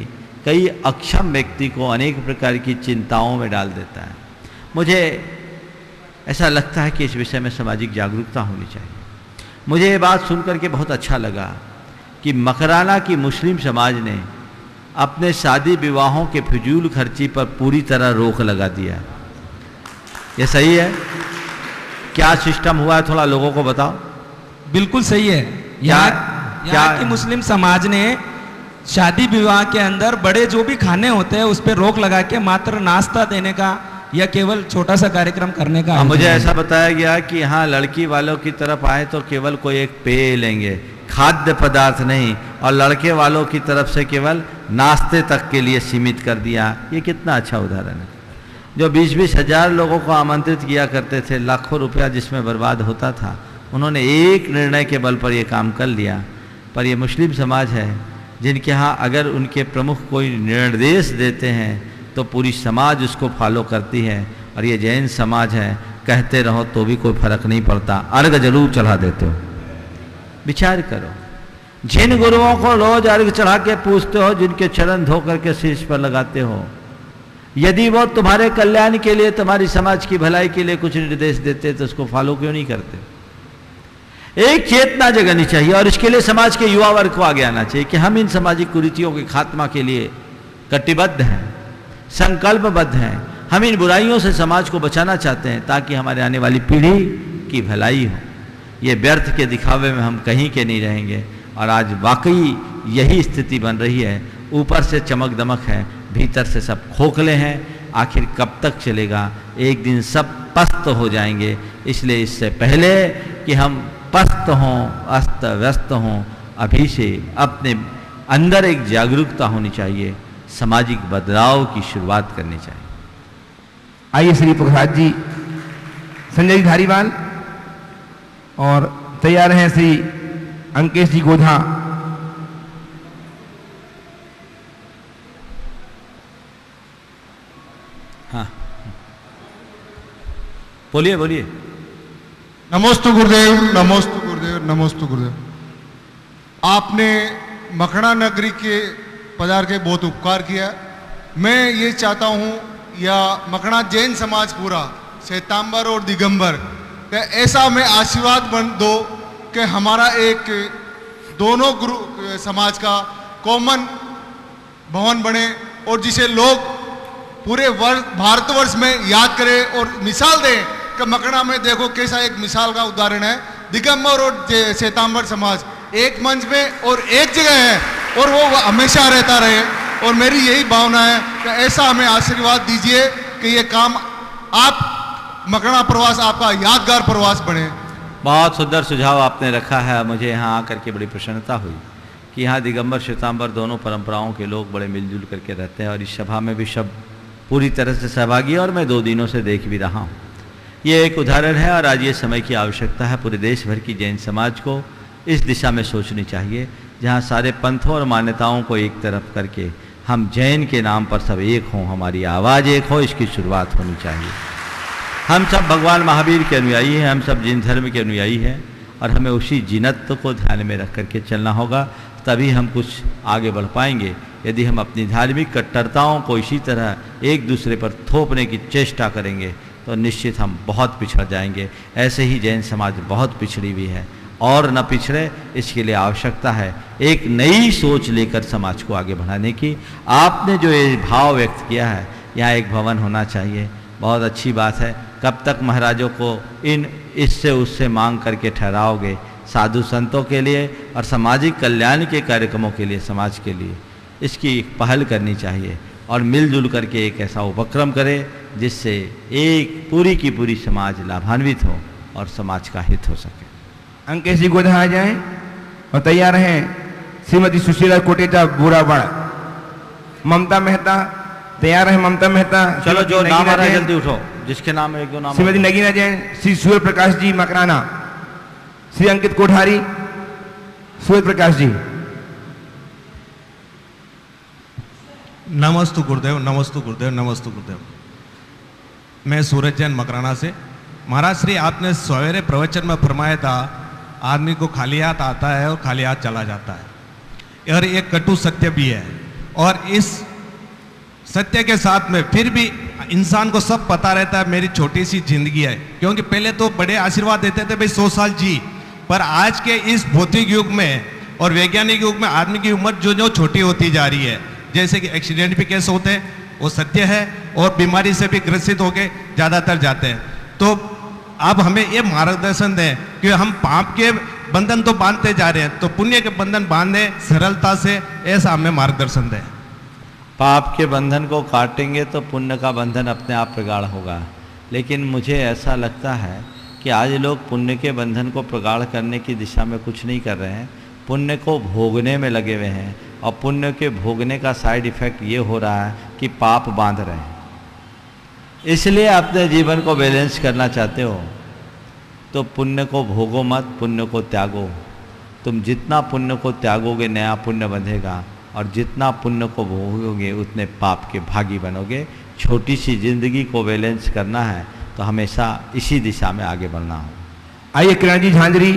कई अक्षम व्यक्ति को अनेक प्रकार की चिंताओं में डाल देता है। मुझे ऐसा लगता है कि इस विषय में सामाजिक जागरूकता होनी चाहिए। मुझे ये बात सुनकर के बहुत अच्छा लगा कि मकराना की मुस्लिम समाज ने अपने शादी विवाहों के फिजूल खर्ची पर पूरी तरह रोक लगा दिया। ये सही है? क्या सिस्टम हुआ है, थोड़ा लोगों को बताओ। बिल्कुल सही है। यहाँ की मुस्लिम समाज ने शादी विवाह के अंदर बड़े जो भी खाने होते हैं उस पर रोक लगा के मात्र नाश्ता देने का या केवल छोटा सा कार्यक्रम करने का। मुझे ऐसा बताया गया कि यहाँ लड़की वालों की तरफ आए तो केवल कोई एक पेय लेंगे, खाद्य पदार्थ नहीं, और लड़के वालों की तरफ से केवल नाश्ते तक के लिए सीमित कर दिया। ये कितना अच्छा उदाहरण है। जो 20-20 हजार लोगों को आमंत्रित किया करते थे, लाखों रुपया जिसमें बर्बाद होता था, उन्होंने एक निर्णय के बल पर यह काम कर लिया। पर ये मुस्लिम समाज है जिनके यहाँ अगर उनके प्रमुख कोई निर्देश देते हैं तो पूरी समाज उसको फॉलो करती है। और ये जैन समाज है, कहते रहो तो भी कोई फर्क नहीं पड़ता, अर्घ जरूर चढ़ा देते हो। विचार करो, जिन गुरुओं को रोज अर्घ चढ़ा के पूछते हो, जिनके चरण धो करके शीश पर लगाते हो, यदि वो तुम्हारे कल्याण के लिए, तुम्हारी समाज की भलाई के लिए कुछ निर्देश देते तो उसको फॉलो क्यों नहीं करते? एक चेतना जगानी चाहिए और इसके लिए समाज के युवा वर्ग को आगे आना चाहिए कि हम इन सामाजिक कुरीतियों के खात्मा के लिए कटिबद्ध हैं, संकल्पबद्ध हैं। हम इन बुराइयों से समाज को बचाना चाहते हैं ताकि हमारे आने वाली पीढ़ी की भलाई हो। ये व्यर्थ के दिखावे में हम कहीं के नहीं रहेंगे। और आज वाकई यही स्थिति बन रही है। ऊपर से चमक दमक है, भीतर से सब खोखले हैं। आखिर कब तक चलेगा? एक दिन सब पस्त हो जाएंगे। इसलिए इससे पहले कि हम पस्त हों, अस्त व्यस्त हों, अभी से अपने अंदर एक जागरूकता होनी चाहिए, सामाजिक बदलाव की शुरुआत करनी चाहिए। आइए श्री प्रसाद जी, संजय जी धारीवाल, और तैयार हैं श्री अंकेश जी गोधा। हाँ, बोलिए बोलिए। नमोस्तु गुरुदेव, नमोस्तु गुरुदेव, नमोस्तु गुरुदेव। आपने मखना नगरी के पधार के बहुत उपकार किया। मैं ये चाहता हूँ या मखना जैन समाज पूरा, श्वेतांबर और दिगंबर, कि ऐसा मैं आशीर्वाद बन दो कि हमारा एक दोनों गुरु समाज का कॉमन भवन बने और जिसे लोग पूरे भारतवर्ष में याद करें और मिसाल दें कि मकड़ा में देखो कैसा एक मिसाल का उदाहरण है। दिगंबर और श्वेतांबर समाज एक मंच में और एक जगह है और वो हमेशा रहता रहे। और मेरी यही भावना है कि ऐसा हमें आशीर्वाद दीजिए कि ये काम आप मकड़ा प्रवास आपका यादगार प्रवास बने। बहुत सुंदर सुझाव आपने रखा है। मुझे यहाँ आकर के बड़ी प्रसन्नता हुई कि यहाँ दिगंबर श्वेतांबर दोनों परंपराओं के लोग बड़े मिलजुल करके रहते हैं और इस सभा में भी सब पूरी तरह से सहभागी, और मैं 2 दिनों से देख भी रहा हूँ। ये एक उदाहरण है और आज ये समय की आवश्यकता है। पूरे देश भर की जैन समाज को इस दिशा में सोचनी चाहिए, जहाँ सारे पंथों और मान्यताओं को एक तरफ करके हम जैन के नाम पर सब एक हों, हमारी आवाज़ एक हो, इसकी शुरुआत होनी चाहिए। हम सब भगवान महावीर के अनुयायी हैं, हम सब जैन धर्म के अनुयायी हैं और हमें उसी जिनत्व को ध्यान में रख करके चलना होगा, तभी हम कुछ आगे बढ़ पाएंगे। यदि हम अपनी धार्मिक कट्टरताओं को इसी तरह एक दूसरे पर थोपने की चेष्टा करेंगे तो निश्चित हम बहुत पिछड़ जाएंगे। ऐसे ही जैन समाज बहुत पिछड़ी हुई है, और न पिछड़े इसके लिए आवश्यकता है एक नई सोच लेकर समाज को आगे बढ़ाने की। आपने जो ये भाव व्यक्त किया है, यहाँ एक भवन होना चाहिए, बहुत अच्छी बात है। कब तक महाराजों को इससे उससे मांग करके ठहराओगे? साधु संतों के लिए और सामाजिक कल्याण के कार्यक्रमों के लिए, समाज के लिए इसकी पहल करनी चाहिए, और मिलजुल करके एक ऐसा उपक्रम करे जिससे एक पूरी की पूरी समाज लाभान्वित हो और समाज का हित हो सके। अंकेश जी गोधा आ जाएं और तैयार हैं श्रीमती सुशीला कोटेचा बुराबड़। ममता मेहता तैयार है। ममता मेहता, चलो जो श्रीमती नाम आ नगीना रहा है जैन, जल्दी उठो, जिसके नाम में एक दो नाम। श्रीमती नगीना जैन, श्री सूर्य प्रकाश जी मकराना, श्री अंकित कोठारी, सूर्य प्रकाश जी। नमस्तु गुरुदेव, नमस्तु गुरुदेव, नमस्तु गुरुदेव। मैं सूरज जैन मकराना से। महाराज श्री, आपने सवेरे प्रवचन में फरमाया था आदमी को खाली हाथ आता है और खाली हाथ चला जाता है, और एक कटु सत्य भी है। और इस सत्य के साथ में फिर भी इंसान को सब पता रहता है मेरी छोटी सी जिंदगी है, क्योंकि पहले तो बड़े आशीर्वाद देते थे भाई 100 साल जी, पर आज के इस भौतिक युग में और वैज्ञानिक युग में आदमी की उम्र जो जो छोटी होती जा रही है, जैसे कि एक्सीडेंट भी केस होते हैं, वो सत्य है, और बीमारी से भी ग्रसित होके ज़्यादातर जाते हैं। तो आप हमें ये मार्गदर्शन दें कि हम पाप के बंधन तो बांधते जा रहे हैं, तो पुण्य के बंधन बांधे सरलता से, ऐसा हमें मार्गदर्शन दें। पाप के बंधन को काटेंगे तो पुण्य का बंधन अपने आप प्रगाढ़ होगा। लेकिन मुझे ऐसा लगता है कि आज लोग पुण्य के बंधन को प्रगाढ़ करने की दिशा में कुछ नहीं कर रहे हैं, पुण्य को भोगने में लगे हुए हैं, और पुण्य के भोगने का साइड इफेक्ट ये हो रहा है कि पाप बांध रहे हैं। इसलिए अपने जीवन को बैलेंस करना चाहते हो तो पुण्य को भोगो मत, पुण्य को त्यागो। तुम जितना पुण्य को त्यागोगे नया पुण्य बंधेगा, और जितना पुण्य को भोगोगे उतने पाप के भागी बनोगे। छोटी सी जिंदगी को बैलेंस करना है तो हमेशा इसी दिशा में आगे बढ़ना हो। आइए किरण जी झांझरी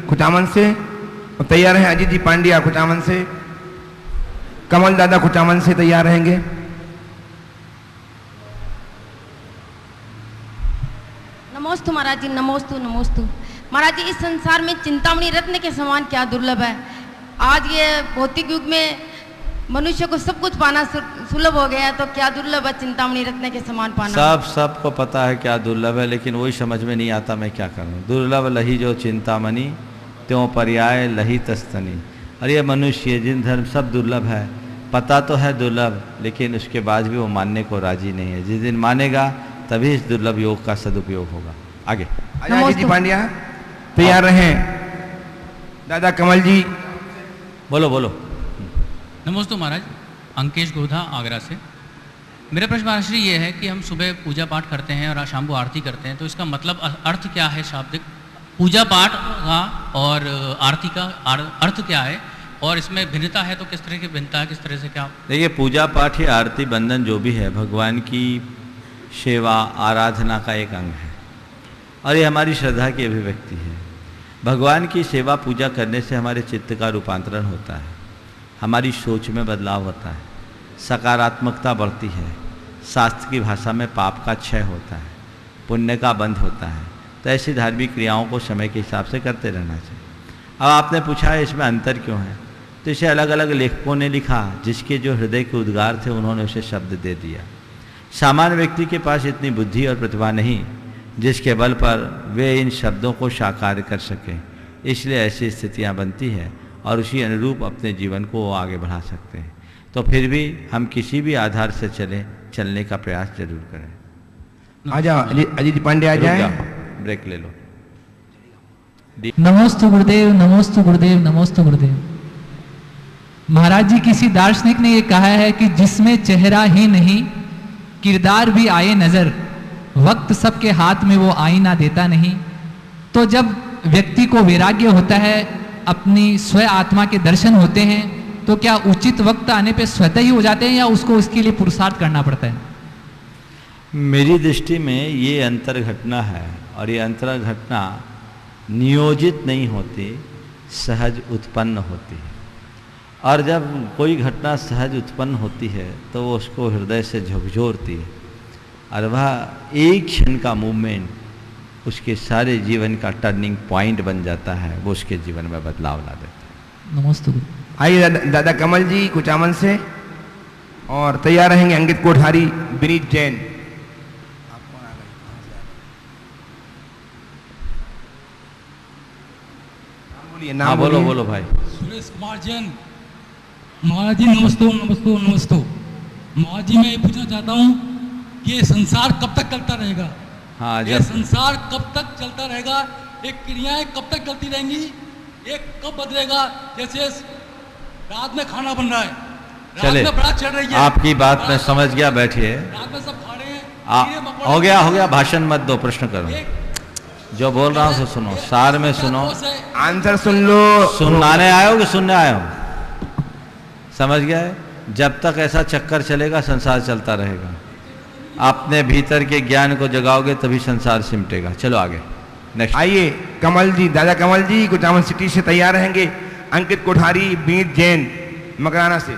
कुचामन से, और तैयार हैं अजीत जी पांड्या कुचामन से, कमल दादा कुचामन से तैयार रहेंगे। नमोस्तु महाराज जी, नमोस्तु नमोस्तु। महाराज जी, इस संसार में चिंतामणि रत्न के समान क्या दुर्लभ है। आज ये भौतिक युग में मनुष्य को सब कुछ पाना सुलभ हो गया है, तो क्या दुर्लभ है चिंतामणि रत्न के समान पाना। सबको पता है क्या दुर्लभ है, लेकिन वही समझ में नहीं आता मैं क्या करूं। दुर्लभ लही जो चिंतामणि, त्यों पर्याय लही तस्तनी। और ये मनुष्य जिन धर्म सब दुर्लभ है, पता तो है दुर्लभ, लेकिन उसके बाद भी वो मानने को राजी नहीं है। जिस दिन मानेगा तभी इस दुर्लभ योग का सदुपयोग होगा। आगे अजीत जी पांड्या तैयार रहें। दादा कमल जी, बोलो बोलो। नमस्ते महाराज, अंकेश गोधा आगरा से। मेरा प्रश्न महाराज श्री ये है कि हम सुबह पूजा पाठ करते हैं और शाम को आरती करते हैं, तो इसका मतलब अर्थ क्या है शाब्दिक? पूजा पाठ का और आरती का अर्थ क्या है, और इसमें भिन्नता है तो किस तरह की भिन्नता है, किस तरह से क्या? देखिए, पूजा पाठ या आरती बंधन जो भी है भगवान की सेवा आराधना का एक अंग है, और ये हमारी श्रद्धा की अभिव्यक्ति है। भगवान की सेवा पूजा करने से हमारे चित्त का रूपांतरण होता है, हमारी सोच में बदलाव होता है, सकारात्मकता बढ़ती है, शास्त्र की भाषा में पाप का क्षय होता है, पुण्य का बंध होता है। तो ऐसी धार्मिक क्रियाओं को समय के हिसाब से करते रहना चाहिए। अब आपने पूछा है इसमें अंतर क्यों है, तो इसे अलग अलग लेखकों ने लिखा, जिसके जो हृदय के उद्गार थे उन्होंने उसे शब्द दे दिया। सामान्य व्यक्ति के पास इतनी बुद्धि और प्रतिभा नहीं जिसके बल पर वे इन शब्दों को साकार कर सकें, इसलिए ऐसी स्थितियां बनती है, और उसी अनुरूप अपने जीवन को वो आगे बढ़ा सकते हैं। तो फिर भी हम किसी भी आधार से चलने का प्रयास जरूर करें। आ जाओ अजीत पांडे, आ जाए, ब्रेक ले लो। नमोस्तु गुरुदेव, नमोस्तु गुरुदेव, नमोस्तु गुरुदेव। महाराज जी, किसी दार्शनिक ने ये कहा है कि जिसमें चेहरा ही नहीं किरदार भी आए नजर, वक्त सबके हाथ में वो आईना देता नहीं। तो जब व्यक्ति को वैराग्य होता है, अपनी स्व आत्मा के दर्शन होते हैं, तो क्या उचित वक्त आने पे स्वतः ही हो जाते हैं या उसको उसके लिए पुरुषार्थ करना पड़ता है? मेरी दृष्टि में ये अंतर घटना है, और ये अंतर घटना नियोजित नहीं होती, सहज उत्पन्न होती है। और जब कोई घटना सहज उत्पन्न होती है तो वो उसको हृदय से झकझोरती है। और वह एक क्षण का मूवमेंट उसके सारे जीवन का टर्निंग पॉइंट बन जाता है, वो उसके जीवन में बदलाव ला देता है। नमस्ते। आइए दादा कमल जी कुचामन से, और तैयार रहेंगे अंकित कोठारी, विनीत जैन। हाँ बोलो बोलो भाई। सुरेश कुमार जैन। महाराज जी नमस्ते नमस्ते नमस्ते। महाराज जी मैं ये पूछना चाहता हूँ कि ये संसार कब तक चलता रहेगा? हाँ, ये संसार कब तक चलता रहेगा? एक क्रियाएं कब तक चलती रहेंगी? एक कब बदलेगा? जैसे रात में खाना बन रहा है, चले रात में बारात चढ़ रही है, आपकी बात मैं समझ गया, बैठिए। रात में सब खा रहे हैं, हो गया, भाषण मत दो, प्रश्न करो। जो बोल रहा हूँ सुनो, सार में सुनो, आंसर सुन लो। सुनाने आए हो कि सुनने आए हो? समझ गए? जब तक ऐसा चक्कर चलेगा संसार चलता रहेगा। अपने भीतर के ज्ञान को जगाओगे तभी संसार सिमटेगा। चलो आगे, नेक्स्ट। आइए कमल जी, दादा कमल जी कुचामन सिटी से तैयार रहेंगे, अंकित कोठारी, विनीत जैन मकराना से,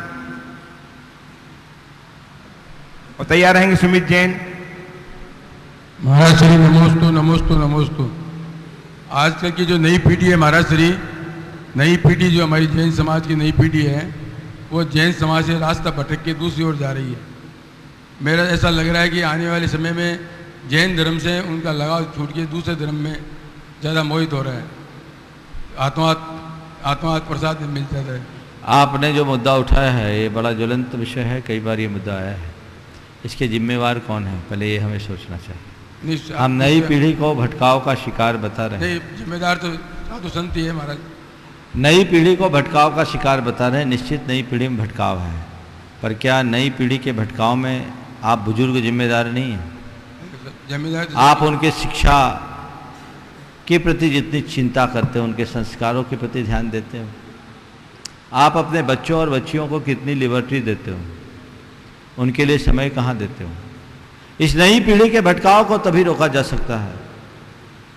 और तैयार रहेंगे सुमित जैन। महाराज श्री नमोस्तु नमोस्तु नमोस्तु। आजकल की जो नई पीढ़ी है महाराज श्री, नई पीढ़ी जो हमारी जैन समाज की नई पीढ़ी है, वो जैन समाज से रास्ता भटक के दूसरी ओर जा रही है। मेरा ऐसा लग रहा है कि आने वाले समय में जैन धर्म से उनका लगाव छूट के दूसरे धर्म में ज़्यादा मोहित हो रहा है। आत्मा प्रसाद मिल जाता है। आपने जो मुद्दा उठाया है ये बड़ा ज्वलंत विषय है, कई बार ये मुद्दा आया है। इसके जिम्मेवार कौन है, पहले ये हमें सोचना चाहिए। हम नई पीढ़ी को भटकाव का शिकार बता रहे हैं। जिम्मेदार तो साधु संत ही है महाराज। नई पीढ़ी को भटकाव का शिकार बता रहे हैं। निश्चित नई पीढ़ी में भटकाव है, पर क्या नई पीढ़ी के भटकाव में आप बुजुर्ग जिम्मेदार नहीं हैं? जिम्मेदार आप उनके शिक्षा के प्रति जितनी चिंता करते हो, उनके संस्कारों के प्रति ध्यान देते हो। आप अपने बच्चों और बच्चियों को कितनी लिबर्टी देते हो, उनके लिए समय कहाँ देते हो? इस नई पीढ़ी के भटकाव को तभी रोका जा सकता है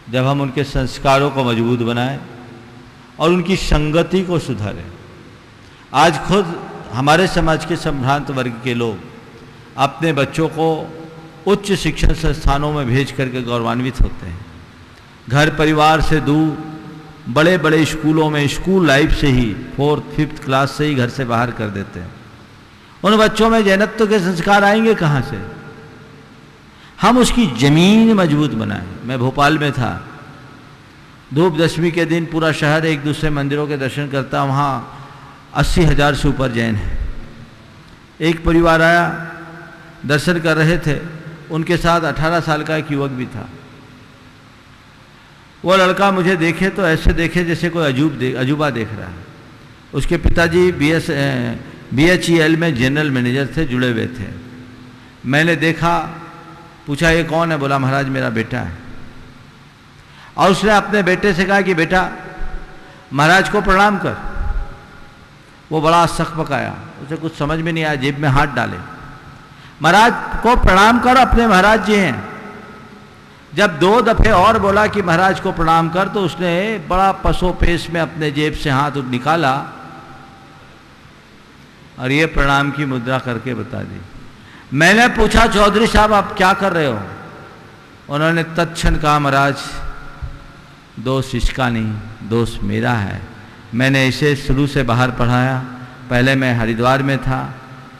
जब हम उनके संस्कारों को मजबूत बनाएं और उनकी संगति को सुधारें। आज खुद हमारे समाज के संभ्रांत वर्ग के लोग अपने बच्चों को उच्च शिक्षण संस्थानों में भेज करके गौरवान्वित होते हैं। घर परिवार से दूर बड़े बड़े स्कूलों में स्कूल लाइफ से ही 4th 5th क्लास से ही घर से बाहर कर देते हैं। उन बच्चों में जैनत्व के संस्कार आएंगे कहाँ से? हम उसकी जमीन मजबूत बनाएं। मैं भोपाल में था, धूप दशमी के दिन पूरा शहर एक दूसरे मंदिरों के दर्शन करता। वहाँ 80,000 से ऊपर जैन हैं। एक परिवार आया, दर्शन कर रहे थे, उनके साथ 18 साल का एक युवक भी था। वो लड़का मुझे देखे तो ऐसे देखे जैसे कोई अजूबा देख रहा है। उसके पिताजी BHEL में जनरल मैनेजर थे, जुड़े हुए थे। मैंने देखा, पूछा ये कौन है? बोला महाराज मेरा बेटा है। और उसने अपने बेटे से कहा कि बेटा महाराज को प्रणाम कर। वो बड़ा सकपकाया, उसे कुछ समझ में नहीं आया, जेब में हाथ डाले। महाराज को प्रणाम कर, अपने महाराज जी हैं। जब 2 दफे और बोला कि महाराज को प्रणाम कर, तो उसने बड़ा पसोपेश में अपने जेब से हाथ निकाला और ये प्रणाम की मुद्रा करके बता दी। मैंने पूछा चौधरी साहब आप क्या कर रहे हो? उन्होंने तत्क्षण कहा महाराज दोष इसका नहीं, दोष मेरा है। मैंने इसे शुरू से बाहर पढ़ाया। पहले मैं हरिद्वार में था,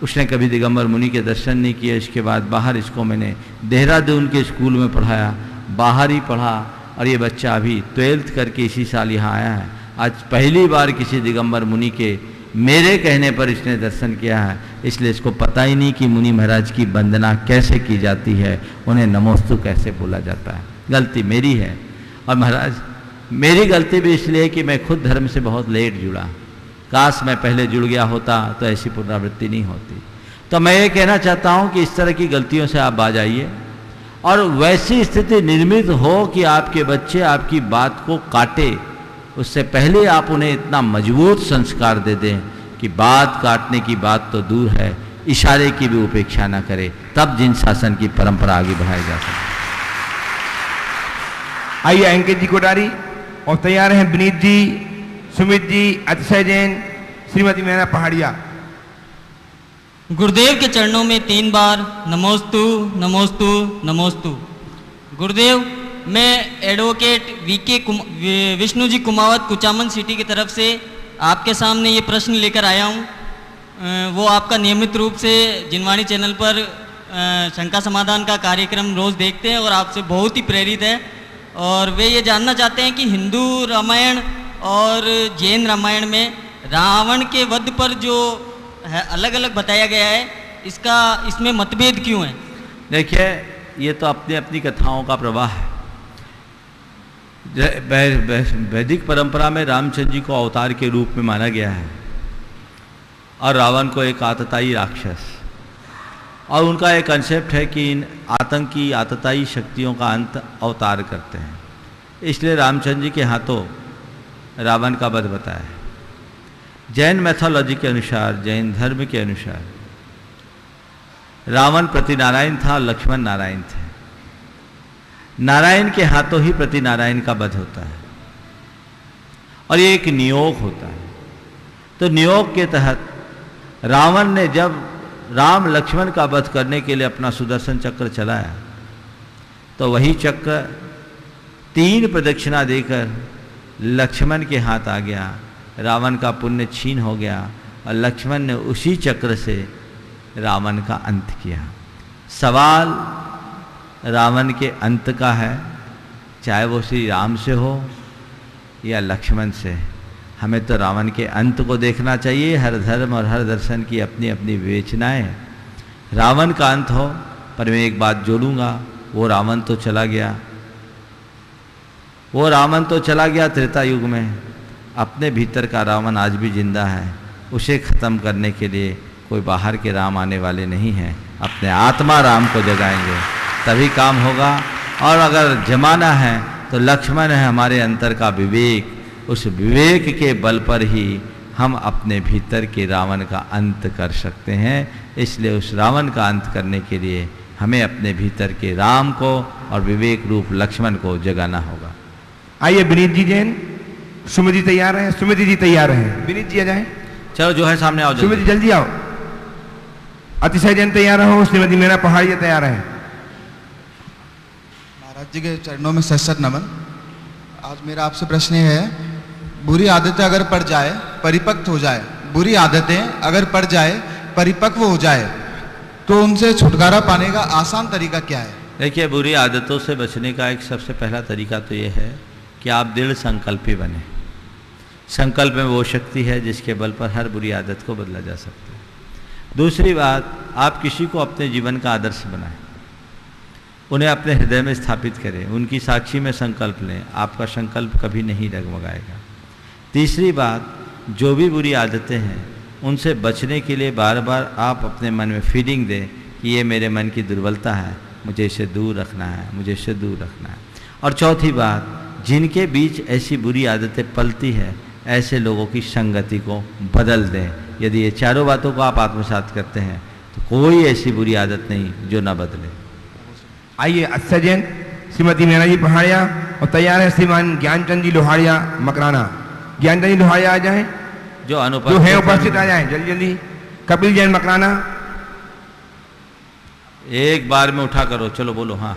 उसने कभी दिगंबर मुनि के दर्शन नहीं किए। इसके बाद बाहर इसको मैंने देहरादून के स्कूल में पढ़ाया, बाहर ही पढ़ा, और ये बच्चा अभी 12th करके इसी साल यहाँ आया है। आज पहली बार किसी दिगंबर मुनि के मेरे कहने पर इसने दर्शन किया है। इसलिए इसको पता ही नहीं कि मुनि महाराज की वंदना कैसे की जाती है, उन्हें नमोस्तु कैसे बोला जाता है। गलती मेरी है, और महाराज मेरी गलती भी इसलिए कि मैं खुद धर्म से बहुत लेट जुड़ा। काश मैं पहले जुड़ गया होता तो ऐसी पुनरावृत्ति नहीं होती। तो मैं ये कहना चाहता हूँ कि इस तरह की गलतियों से आप बाज आइए, और वैसी स्थिति निर्मित हो कि आपके बच्चे आपकी बात को काटे, उससे पहले आप उन्हें इतना मजबूत संस्कार दे दें कि बात काटने की बात तो दूर है, इशारे की भी उपेक्षा न करे। तब जिन शासन की परंपरा आगे बढ़ाई जा सके। आइए अंकित जी कोठारी, और तैयार हैं विनीत जी, सुमित जी, अतिशय जैन, श्रीमती मैना पहाड़िया। गुरुदेव के चरणों में 3 बार नमोस्तु नमोस्तु नमोस्तु। गुरुदेव, मैं एडवोकेट विष्णु जी कुमावत कुचामन सिटी की तरफ से आपके सामने ये प्रश्न लेकर आया हूँ। वो आपका नियमित रूप से जिनवाणी चैनल पर शंका समाधान का कार्यक्रम रोज़ देखते हैं और आपसे बहुत ही प्रेरित है। और वे ये जानना चाहते हैं कि हिंदू रामायण और जैन रामायण में रावण के वध पर जो है अलग अलग बताया गया है, इसमें मतभेद क्यों है? देखिए, ये तो अपनी अपनी कथाओं का प्रवाह है। वैदिक परंपरा में रामचंद्र जी को अवतार के रूप में माना गया है और रावण को एक आतताई राक्षस, और उनका एक कंसेप्ट है कि इन आतंकी आतताई शक्तियों का अंत अवतार करते हैं। इसलिए रामचंद्र जी के हाथों रावण का वध बताया है। जैन मैथोलॉजी के अनुसार, जैन धर्म के अनुसार रावण प्रतिनारायण था, लक्ष्मण नारायण थे। नारायण के हाथों ही प्रतिनारायण का वध होता है और ये एक नियोग होता है। तो नियोग के तहत रावण ने जब राम लक्ष्मण का वध करने के लिए अपना सुदर्शन चक्र चलाया तो वही चक्र 3 प्रदक्षिणा देकर लक्ष्मण के हाथ आ गया। रावण का पुण्य छीन हो गया और लक्ष्मण ने उसी चक्र से रावण का अंत किया। सवाल रावण के अंत का है, चाहे वो श्री राम से हो या लक्ष्मण से। हमें तो रावण के अंत को देखना चाहिए। हर धर्म और हर दर्शन की अपनी अपनी विवेचनाएं हैं। रावण का अंत हो, पर मैं एक बात जोड़ूंगा, वो रावण तो चला गया, वो रावण तो चला गया त्रेता युग में। अपने भीतर का रावण आज भी जिंदा है। उसे ख़त्म करने के लिए कोई बाहर के राम आने वाले नहीं हैं। अपने आत्मा राम को जगाएंगे तभी काम होगा। और अगर जमाना है तो लक्ष्मण है हमारे अंतर का विवेक। उस विवेक के बल पर ही हम अपने भीतर के रावण का अंत कर सकते हैं। इसलिए उस रावण का अंत करने के लिए हमें अपने भीतर के राम को और विवेक रूप लक्ष्मण को जगाना होगा। आइए विनीत जी जैन, सुमित जी तैयार हैं? सुमित जी तैयार हैं? विनीत जी आ जाएं। चलो जो है सामने आओ। सुमित जी जल्दी आओ। अतिशय जैन तैयार हो, श्रीमती मीना पहाड़िया तैयार हैं। महाराज जी के चरणों में सत नमन। आज मेरा आपसे प्रश्न ये है, बुरी आदतें अगर पड़ जाए, परिपक्व हो जाए, बुरी आदतें अगर पड़ जाए, परिपक्व हो जाए, तो उनसे छुटकारा पाने का आसान तरीका क्या है? देखिए, बुरी आदतों से बचने का एक सबसे पहला तरीका तो ये है कि आप दृढ़ संकल्पी बने। संकल्प में वो शक्ति है जिसके बल पर हर बुरी आदत को बदला जा सकता है। दूसरी बात, आप किसी को अपने जीवन का आदर्श बनाएं, उन्हें अपने हृदय में स्थापित करें, उनकी साक्षी में संकल्प लें। आपका संकल्प कभी नहीं डगमगाएगा। तीसरी बात, जो भी बुरी आदतें हैं उनसे बचने के लिए बार बार आप अपने मन में फीलिंग दें कि ये मेरे मन की दुर्बलता है, मुझे इसे दूर रखना है, मुझे इसे दूर रखना है। और चौथी बात, जिनके बीच ऐसी बुरी आदतें पलती है, ऐसे लोगों की संगति को बदल दें। यदि ये चारों बातों को आप आत्मसात करते हैं तो कोई ऐसी बुरी आदत नहीं जो ना बदले। आइए अतिशय जैन, श्रीमती मीना जी पहाड़िया, और तैयार है श्रीमान ज्ञानचंद जी लोहाड़िया मकराना। ज्ञानचंद जी लोहाड़िया आ जाएं, जो है उपस्थित आ जाएं जल्दी जल्दी। कपिल जैन मकराना, एक बार में उठा करो, चलो बोलो। हाँ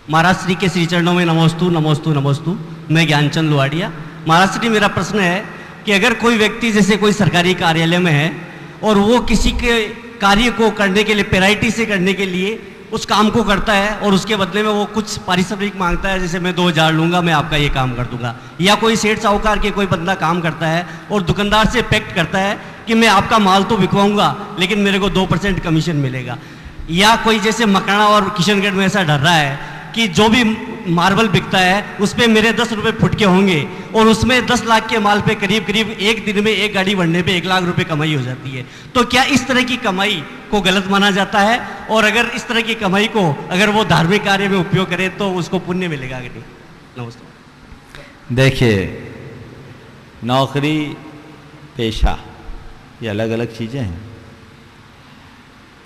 महाराज श्री के श्री चरणों में नमोस्तु नमोस्तु नमोस्तु। मैं ज्ञानचंद लोहाड़िया। महाराज श्री, मेरा प्रश्न है कि अगर कोई व्यक्ति जैसे कोई सरकारी कार्यालय में है और वो किसी के कार्य को करने के लिए, पेराइटी से करने के लिए उस काम को करता है और उसके बदले में वो कुछ पारिश्रमिक मांगता है, जैसे मैं 2000 लूँगा, मैं आपका ये काम कर दूंगा। या कोई सेठ साहूकार के कोई बंदा काम करता है और दुकानदार से पैक्ट करता है कि मैं आपका माल तो बिकवाऊंगा लेकिन मेरे को 2% कमीशन मिलेगा। या कोई जैसे मकराना और किशनगढ़ में ऐसा डर रहा है कि जो भी मार्बल बिकता है उस पर मेरे 10 रुपये फुट के होंगे और उसमें 10 लाख के माल पे करीब करीब एक दिन में एक गाड़ी बढ़ने पे 1 लाख रुपए कमाई हो जाती है। तो क्या इस तरह की कमाई को गलत माना जाता है? और अगर इस तरह की कमाई को अगर वो धार्मिक कार्य में उपयोग करे तो उसको पुण्य मिलेगा कि नहीं? नमस्ते। देखिए, नौकरी, पेशा, ये अलग अलग चीज़ें हैं।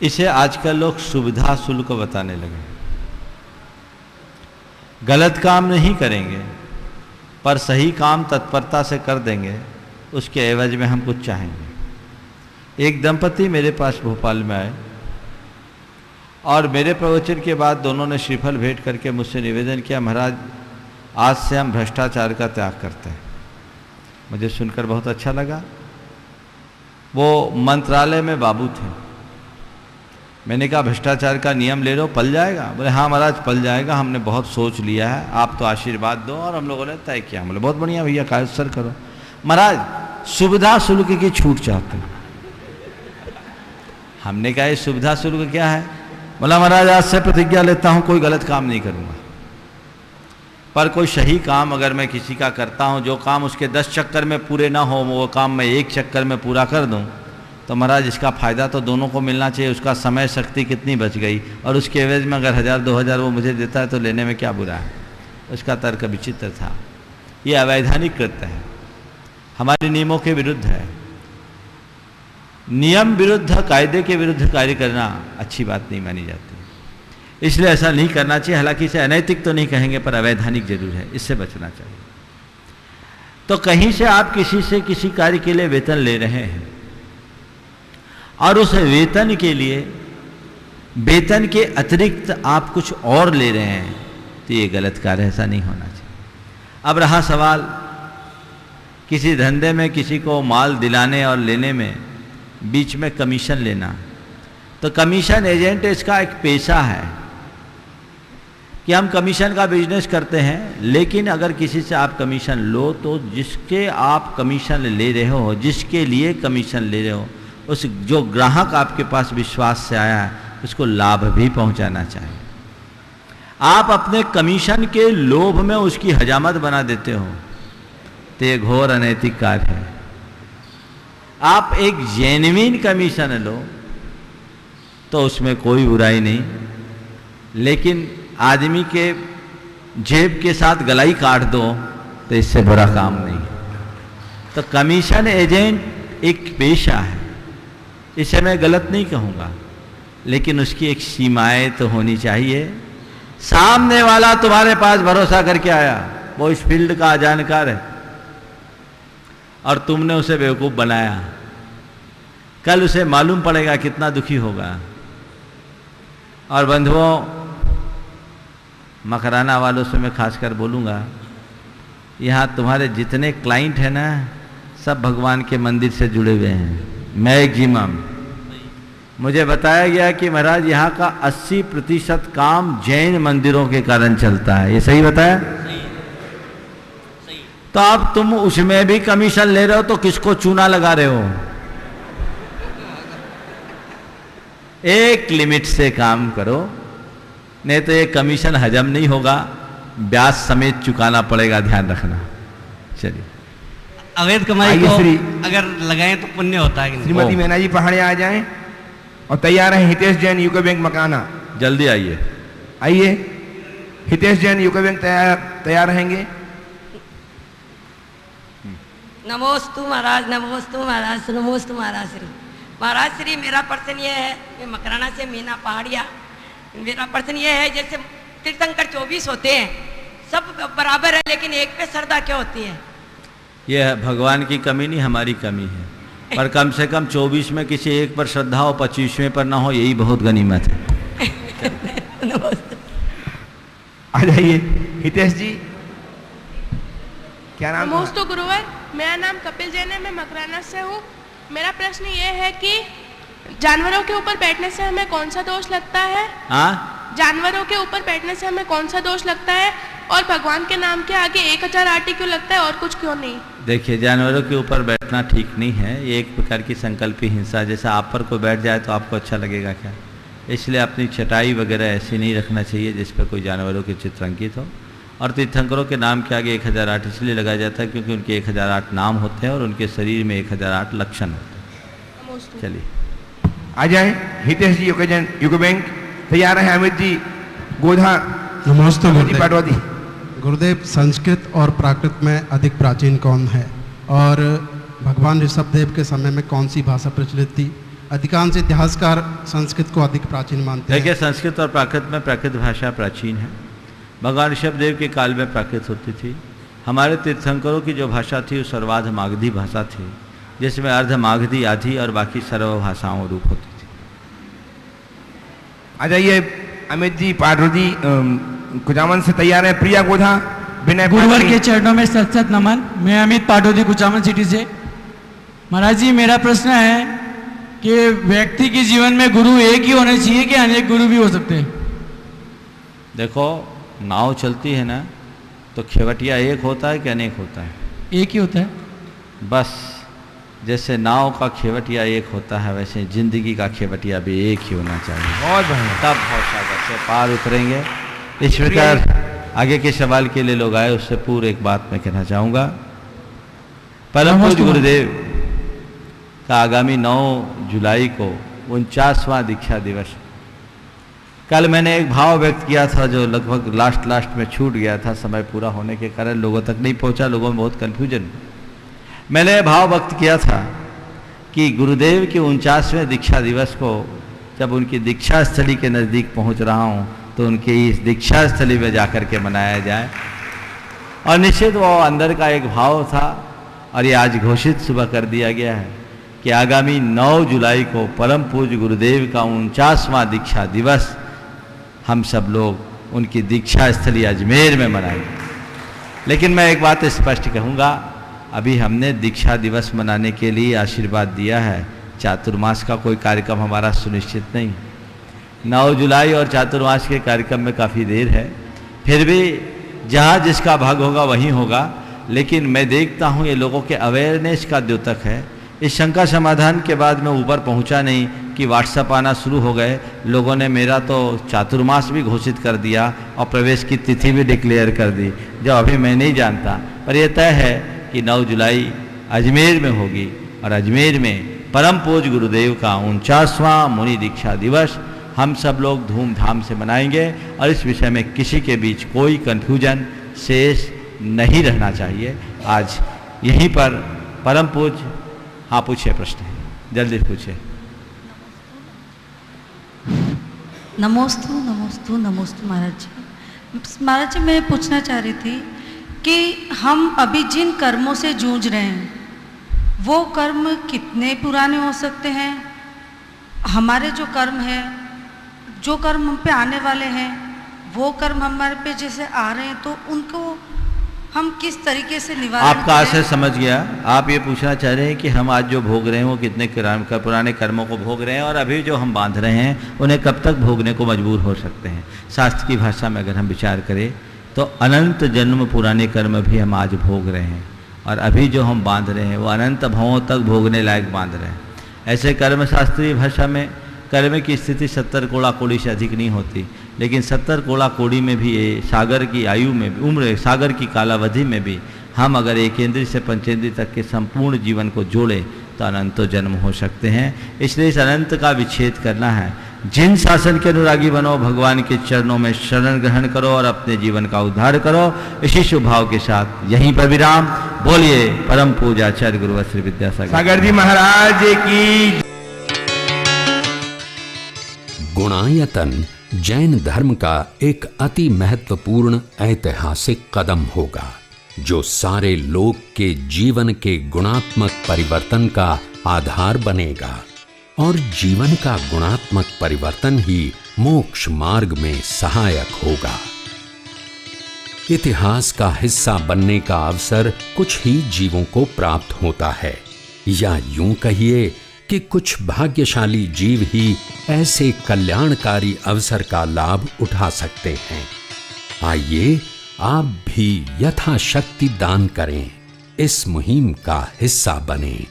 इसे आजकल लोग सुविधा शुल्क बताने लगे। गलत काम नहीं करेंगे पर सही काम तत्परता से कर देंगे, उसके एवज में हम कुछ चाहेंगे। एक दंपति मेरे पास भोपाल में आए और मेरे प्रवचन के बाद दोनों ने श्रीफल भेंट करके मुझसे निवेदन किया, महाराज आज से हम भ्रष्टाचार का त्याग करते हैं। मुझे सुनकर बहुत अच्छा लगा। वो मंत्रालय में बाबू थे। मैंने कहा भ्रष्टाचार का नियम ले लो, पल जाएगा? बोले हाँ महाराज पल जाएगा, हमने बहुत सोच लिया है, आप तो आशीर्वाद दो। और हम लोगों ने तय किया। बोले बहुत बढ़िया भैया, कायसर करो। महाराज सुविधा शुल्क की छूट चाहते हैं। हमने कहा ये सुविधा शुल्क क्या है? बोला महाराज आज से प्रतिज्ञा लेता हूँ कोई गलत काम नहीं करूँगा, पर कोई सही काम अगर मैं किसी का करता हूँ, जो काम उसके 10 चक्कर में पूरे ना हो वो काम मैं 1 चक्कर में पूरा कर दूँ, तो महाराज इसका फ़ायदा तो दोनों को मिलना चाहिए। उसका समय शक्ति कितनी बच गई, और उसके एवज में अगर 1000-2000 वो मुझे देता है तो लेने में क्या बुरा है। उसका तर्क विचित्र था। ये अवैधानिक कृत्य है, हमारे नियमों के विरुद्ध है। नियम विरुद्ध, कायदे के विरुद्ध कार्य करना अच्छी बात नहीं मानी जाती, इसलिए ऐसा नहीं करना चाहिए। हालांकि इसे अनैतिक तो नहीं कहेंगे, पर अवैधानिक जरूर है, इससे बचना चाहिए। तो कहीं से आप किसी से किसी कार्य के लिए वेतन ले रहे हैं और उस वेतन के लिए, वेतन के अतिरिक्त आप कुछ और ले रहे हैं, तो ये गलत कार्य, ऐसा नहीं होना चाहिए। अब रहा सवाल किसी धंधे में किसी को माल दिलाने और लेने में बीच में कमीशन लेना, तो कमीशन एजेंट इसका एक पेशा है कि हम कमीशन का बिजनेस करते हैं। लेकिन अगर किसी से आप कमीशन लो तो जिसके आप कमीशन ले रहे हो, जिसके लिए कमीशन ले रहे हो, उस जो ग्राहक आपके पास विश्वास से आया है उसको लाभ भी पहुंचाना चाहिए। आप अपने कमीशन के लोभ में उसकी हजामत बना देते हो तो ये घोर अनैतिक कार्य है। आप एक जेन्युइन कमीशन लो तो उसमें कोई बुराई नहीं, लेकिन आदमी के जेब के साथ गलाई काट दो तो इससे बुरा काम नहीं। तो कमीशन एजेंट एक पेशा है, इसे मैं गलत नहीं कहूँगा, लेकिन उसकी एक सीमाएं तो होनी चाहिए। सामने वाला तुम्हारे पास भरोसा करके आया, वो इस फील्ड का जानकार है और तुमने उसे बेवकूफ़ बनाया, कल उसे मालूम पड़ेगा कितना दुखी होगा। और बंधुओं, मकराना वालों से मैं खासकर बोलूँगा, यहाँ तुम्हारे जितने क्लाइंट हैं ना, सब भगवान के मंदिर से जुड़े हुए हैं। मैं एक जिमाम, मुझे बताया गया कि महाराज यहाँ का 80% काम जैन मंदिरों के कारण चलता है। ये सही बताया? तो अब तुम उसमें भी कमीशन ले रहे हो तो किसको चूना लगा रहे हो? एक लिमिट से काम करो, नहीं तो ये कमीशन हजम नहीं होगा, ब्याज समेत चुकाना पड़ेगा, ध्यान रखना। चलिए, अवैध कमाई को अगर लगाएं तो पुण्य होता है। श्रीमती मीना जी पहाड़िया आ जाएं और तैयार हैं हितेश जैन यूको बैंक मकाना। जल्दी आइए, आइए। हितेश जैन यूको बैंक तैयार रहेंगे। नमोस्तु महाराज, नमोस्तु महाराज, नमोस्तु महाराज श्री। महाराज श्री, मेरा प्रश्न ये है, मैं मकराना से मीना पहाड़िया। मेरा प्रश्न ये है, जैसे तीर्थंकर 24 होते हैं, सब बराबर है, लेकिन एक पे श्रद्धा क्यों होती है? यह भगवान की कमी नहीं, हमारी कमी है। पर कम से कम 24 में किसी एक पर श्रद्धा हो, 25वें पर ना हो, यही बहुत गनीमत है। आ जाइए हितेश जी। क्या नाम? नमोस्तु गुरुवर, मेरा नाम कपिल जैन है, मैं मकराना से हूँ। मेरा प्रश्न ये है कि जानवरों के ऊपर बैठने से हमें कौन सा दोष लगता है? हाँ, जानवरों के ऊपर बैठने से हमें कौन सा दोष लगता है, और भगवान के नाम के आगे 1000 आरती क्यों लगता है और कुछ क्यों नहीं? देखिए, जानवरों के ऊपर बैठना ठीक नहीं है, ये एक प्रकार की संकल्पी हिंसा। जैसे आप पर कोई बैठ जाए तो आपको अच्छा लगेगा क्या? इसलिए अपनी चटाई वगैरह ऐसी नहीं रखना चाहिए जिस पर कोई जानवरों के चित्र अंकित हो। और तीर्थंकरों के नाम के आगे 1008 इसलिए लगाया जाता है क्योंकि उनके 1008 नाम होते हैं और उनके शरीर में 1008 लक्षण होते हैं। चलिए आ जाए हितेश जी यूको बैंक तैयार है। अमित जी गोधा। नमस्ते पाटवादी। गुरुदेव, संस्कृत और प्राकृत में अधिक प्राचीन कौन है, और भगवान ऋषभदेव के समय में कौन सी भाषा प्रचलित थी? अधिकांश इतिहासकार संस्कृत को अधिक प्राचीन मानते हैं। देखिए, संस्कृत और प्राकृत में प्राकृत भाषा प्राचीन है। भगवान ऋषभदेव के काल में प्राकृत होती थी। हमारे तीर्थंकरों की जो भाषा थी वो सर्वाध मागधी भाषा थी, जिसमें अर्ध मागधी आधी और बाकी सर्व भाषाओं रूप होती थी। आ जाइए अमित जी, पाटरू जी कुचामन से तैयार है। प्रिया गोधा, विनय गुरुवर के चरणों में सत सत नमन। मैं अमित पाटोदी कुचामन सिटी से। महाराज जी, मेरा प्रश्न है कि व्यक्ति के जीवन में गुरु एक ही होने चाहिए कि अनेक गुरु भी हो सकते हैं? देखो, नाव चलती है ना, तो खेवटिया एक होता है कि अनेक होता है? एक ही होता है। बस जैसे नाव का खेवटिया एक होता है, वैसे जिंदगी का खेवटिया भी एक ही होना चाहिए। बहुत बढ़िया। तब भवसागर से पार उतरेंगे। इस प्रकार आगे के सवाल के लिए लोग आए, उससे पूर्व एक बात मैं कहना चाहूँगा। परम पूज्य गुरुदेव का आगामी 9 जुलाई को 49वां दीक्षा दिवस। कल मैंने एक भाव व्यक्त किया था जो लगभग लास्ट में छूट गया था, समय पूरा होने के कारण लोगों तक नहीं पहुंचा, लोगों में बहुत कन्फ्यूजन। मैंने भाव व्यक्त किया था कि गुरुदेव के 49वें दीक्षा दिवस को जब उनकी दीक्षा स्थली के नज़दीक पहुंच रहा हूं, तो उनके इस दीक्षा स्थली में जाकर के मनाया जाए। और निश्चित वो अंदर का एक भाव था, और ये आज घोषित सुबह कर दिया गया है कि आगामी 9 जुलाई को परम पूज्य गुरुदेव का 49वां दीक्षा दिवस हम सब लोग उनकी दीक्षा स्थली अजमेर में मनाएंगे। लेकिन मैं एक बात स्पष्ट कहूँगा, अभी हमने दीक्षा दिवस मनाने के लिए आशीर्वाद दिया है, चातुर्मास का कोई कार्यक्रम हमारा सुनिश्चित नहीं। 9 जुलाई और चातुर्मास के कार्यक्रम में काफ़ी देर है, फिर भी जहाँ जिसका भाग होगा वहीं होगा। लेकिन मैं देखता हूँ ये लोगों के अवेयरनेस का द्योतक है। इस शंका समाधान के बाद मैं ऊपर पहुंचा नहीं कि व्हाट्सएप आना शुरू हो गए। लोगों ने मेरा तो चातुर्मास भी घोषित कर दिया और प्रवेश की तिथि भी डिक्लेयर कर दी, जो अभी मैं नहीं जानता। पर यह तय है कि 9 जुलाई अजमेर में होगी, और अजमेर में परम पूज्य गुरुदेव का 49वां मुनि दीक्षा दिवस हम सब लोग धूमधाम से मनाएंगे। और इस विषय में किसी के बीच कोई कन्फ्यूजन शेष नहीं रहना चाहिए। आज यहीं पर परम पूज्य, हाँ पूछिए, प्रश्न जल्दी पूछिए। नमोस्तु नमोस्तु नमोस्तु महाराज जी। महाराज जी, मैं पूछना चाह रही थी कि हम अभी जिन कर्मों से जूझ रहे हैं, वो कर्म कितने पुराने हो सकते हैं? हमारे जो कर्म हैं, जो कर्म हम पे आने वाले हैं, वो कर्म हमारे पे जैसे आ रहे हैं, तो उनको हम किस तरीके से निवारण आपका आशय समझ गया। आप ये पूछना चाह रहे हैं कि हम आज जो भोग रहे हैं वो कितने पुराने कर्मों को भोग रहे हैं, और अभी जो हम बांध रहे हैं उन्हें कब तक भोगने को मजबूर हो सकते हैं। शास्त्र की भाषा में अगर हम विचार करें तो अनंत जन्म पुराने कर्म भी हम आज भोग रहे हैं, और अभी जो हम बांध रहे हैं वो अनंत भवों तक भोगने लायक बांध रहे हैं। ऐसे कर्म शास्त्रीय भाषा में कर्म की स्थिति 70 कोड़ा कोड़ी से अधिक नहीं होती, लेकिन 70 कोड़ा कोड़ी में भी, सागर की आयु में भी, उम्र सागर की कालावधि में भी हम अगर एकेंद्रीय से पंचेंद्रीय तक के संपूर्ण जीवन को जोड़ें तो अनंत जन्म हो सकते हैं। इसलिए इस अनंत का विच्छेद करना है। जिन शासन के अनुरागी बनो, भगवान के चरणों में शरण ग्रहण करो और अपने जीवन का उद्धार करो। इसी शुभ भाव के साथ यहीं पर विराम। बोलिए परम पूज्याचार्य गुरुवर श्री विद्यासागर जी महाराज की। गुणायतन जैन धर्म का एक अति महत्वपूर्ण ऐतिहासिक कदम होगा, जो सारे लोक के जीवन के गुणात्मक परिवर्तन का आधार बनेगा, और जीवन का गुणात्मक परिवर्तन ही मोक्ष मार्ग में सहायक होगा। इतिहास का हिस्सा बनने का अवसर कुछ ही जीवों को प्राप्त होता है, या यूं कहिए कि कुछ भाग्यशाली जीव ही ऐसे कल्याणकारी अवसर का लाभ उठा सकते हैं। आइए आप भी यथाशक्ति दान करें, इस मुहिम का हिस्सा बनें।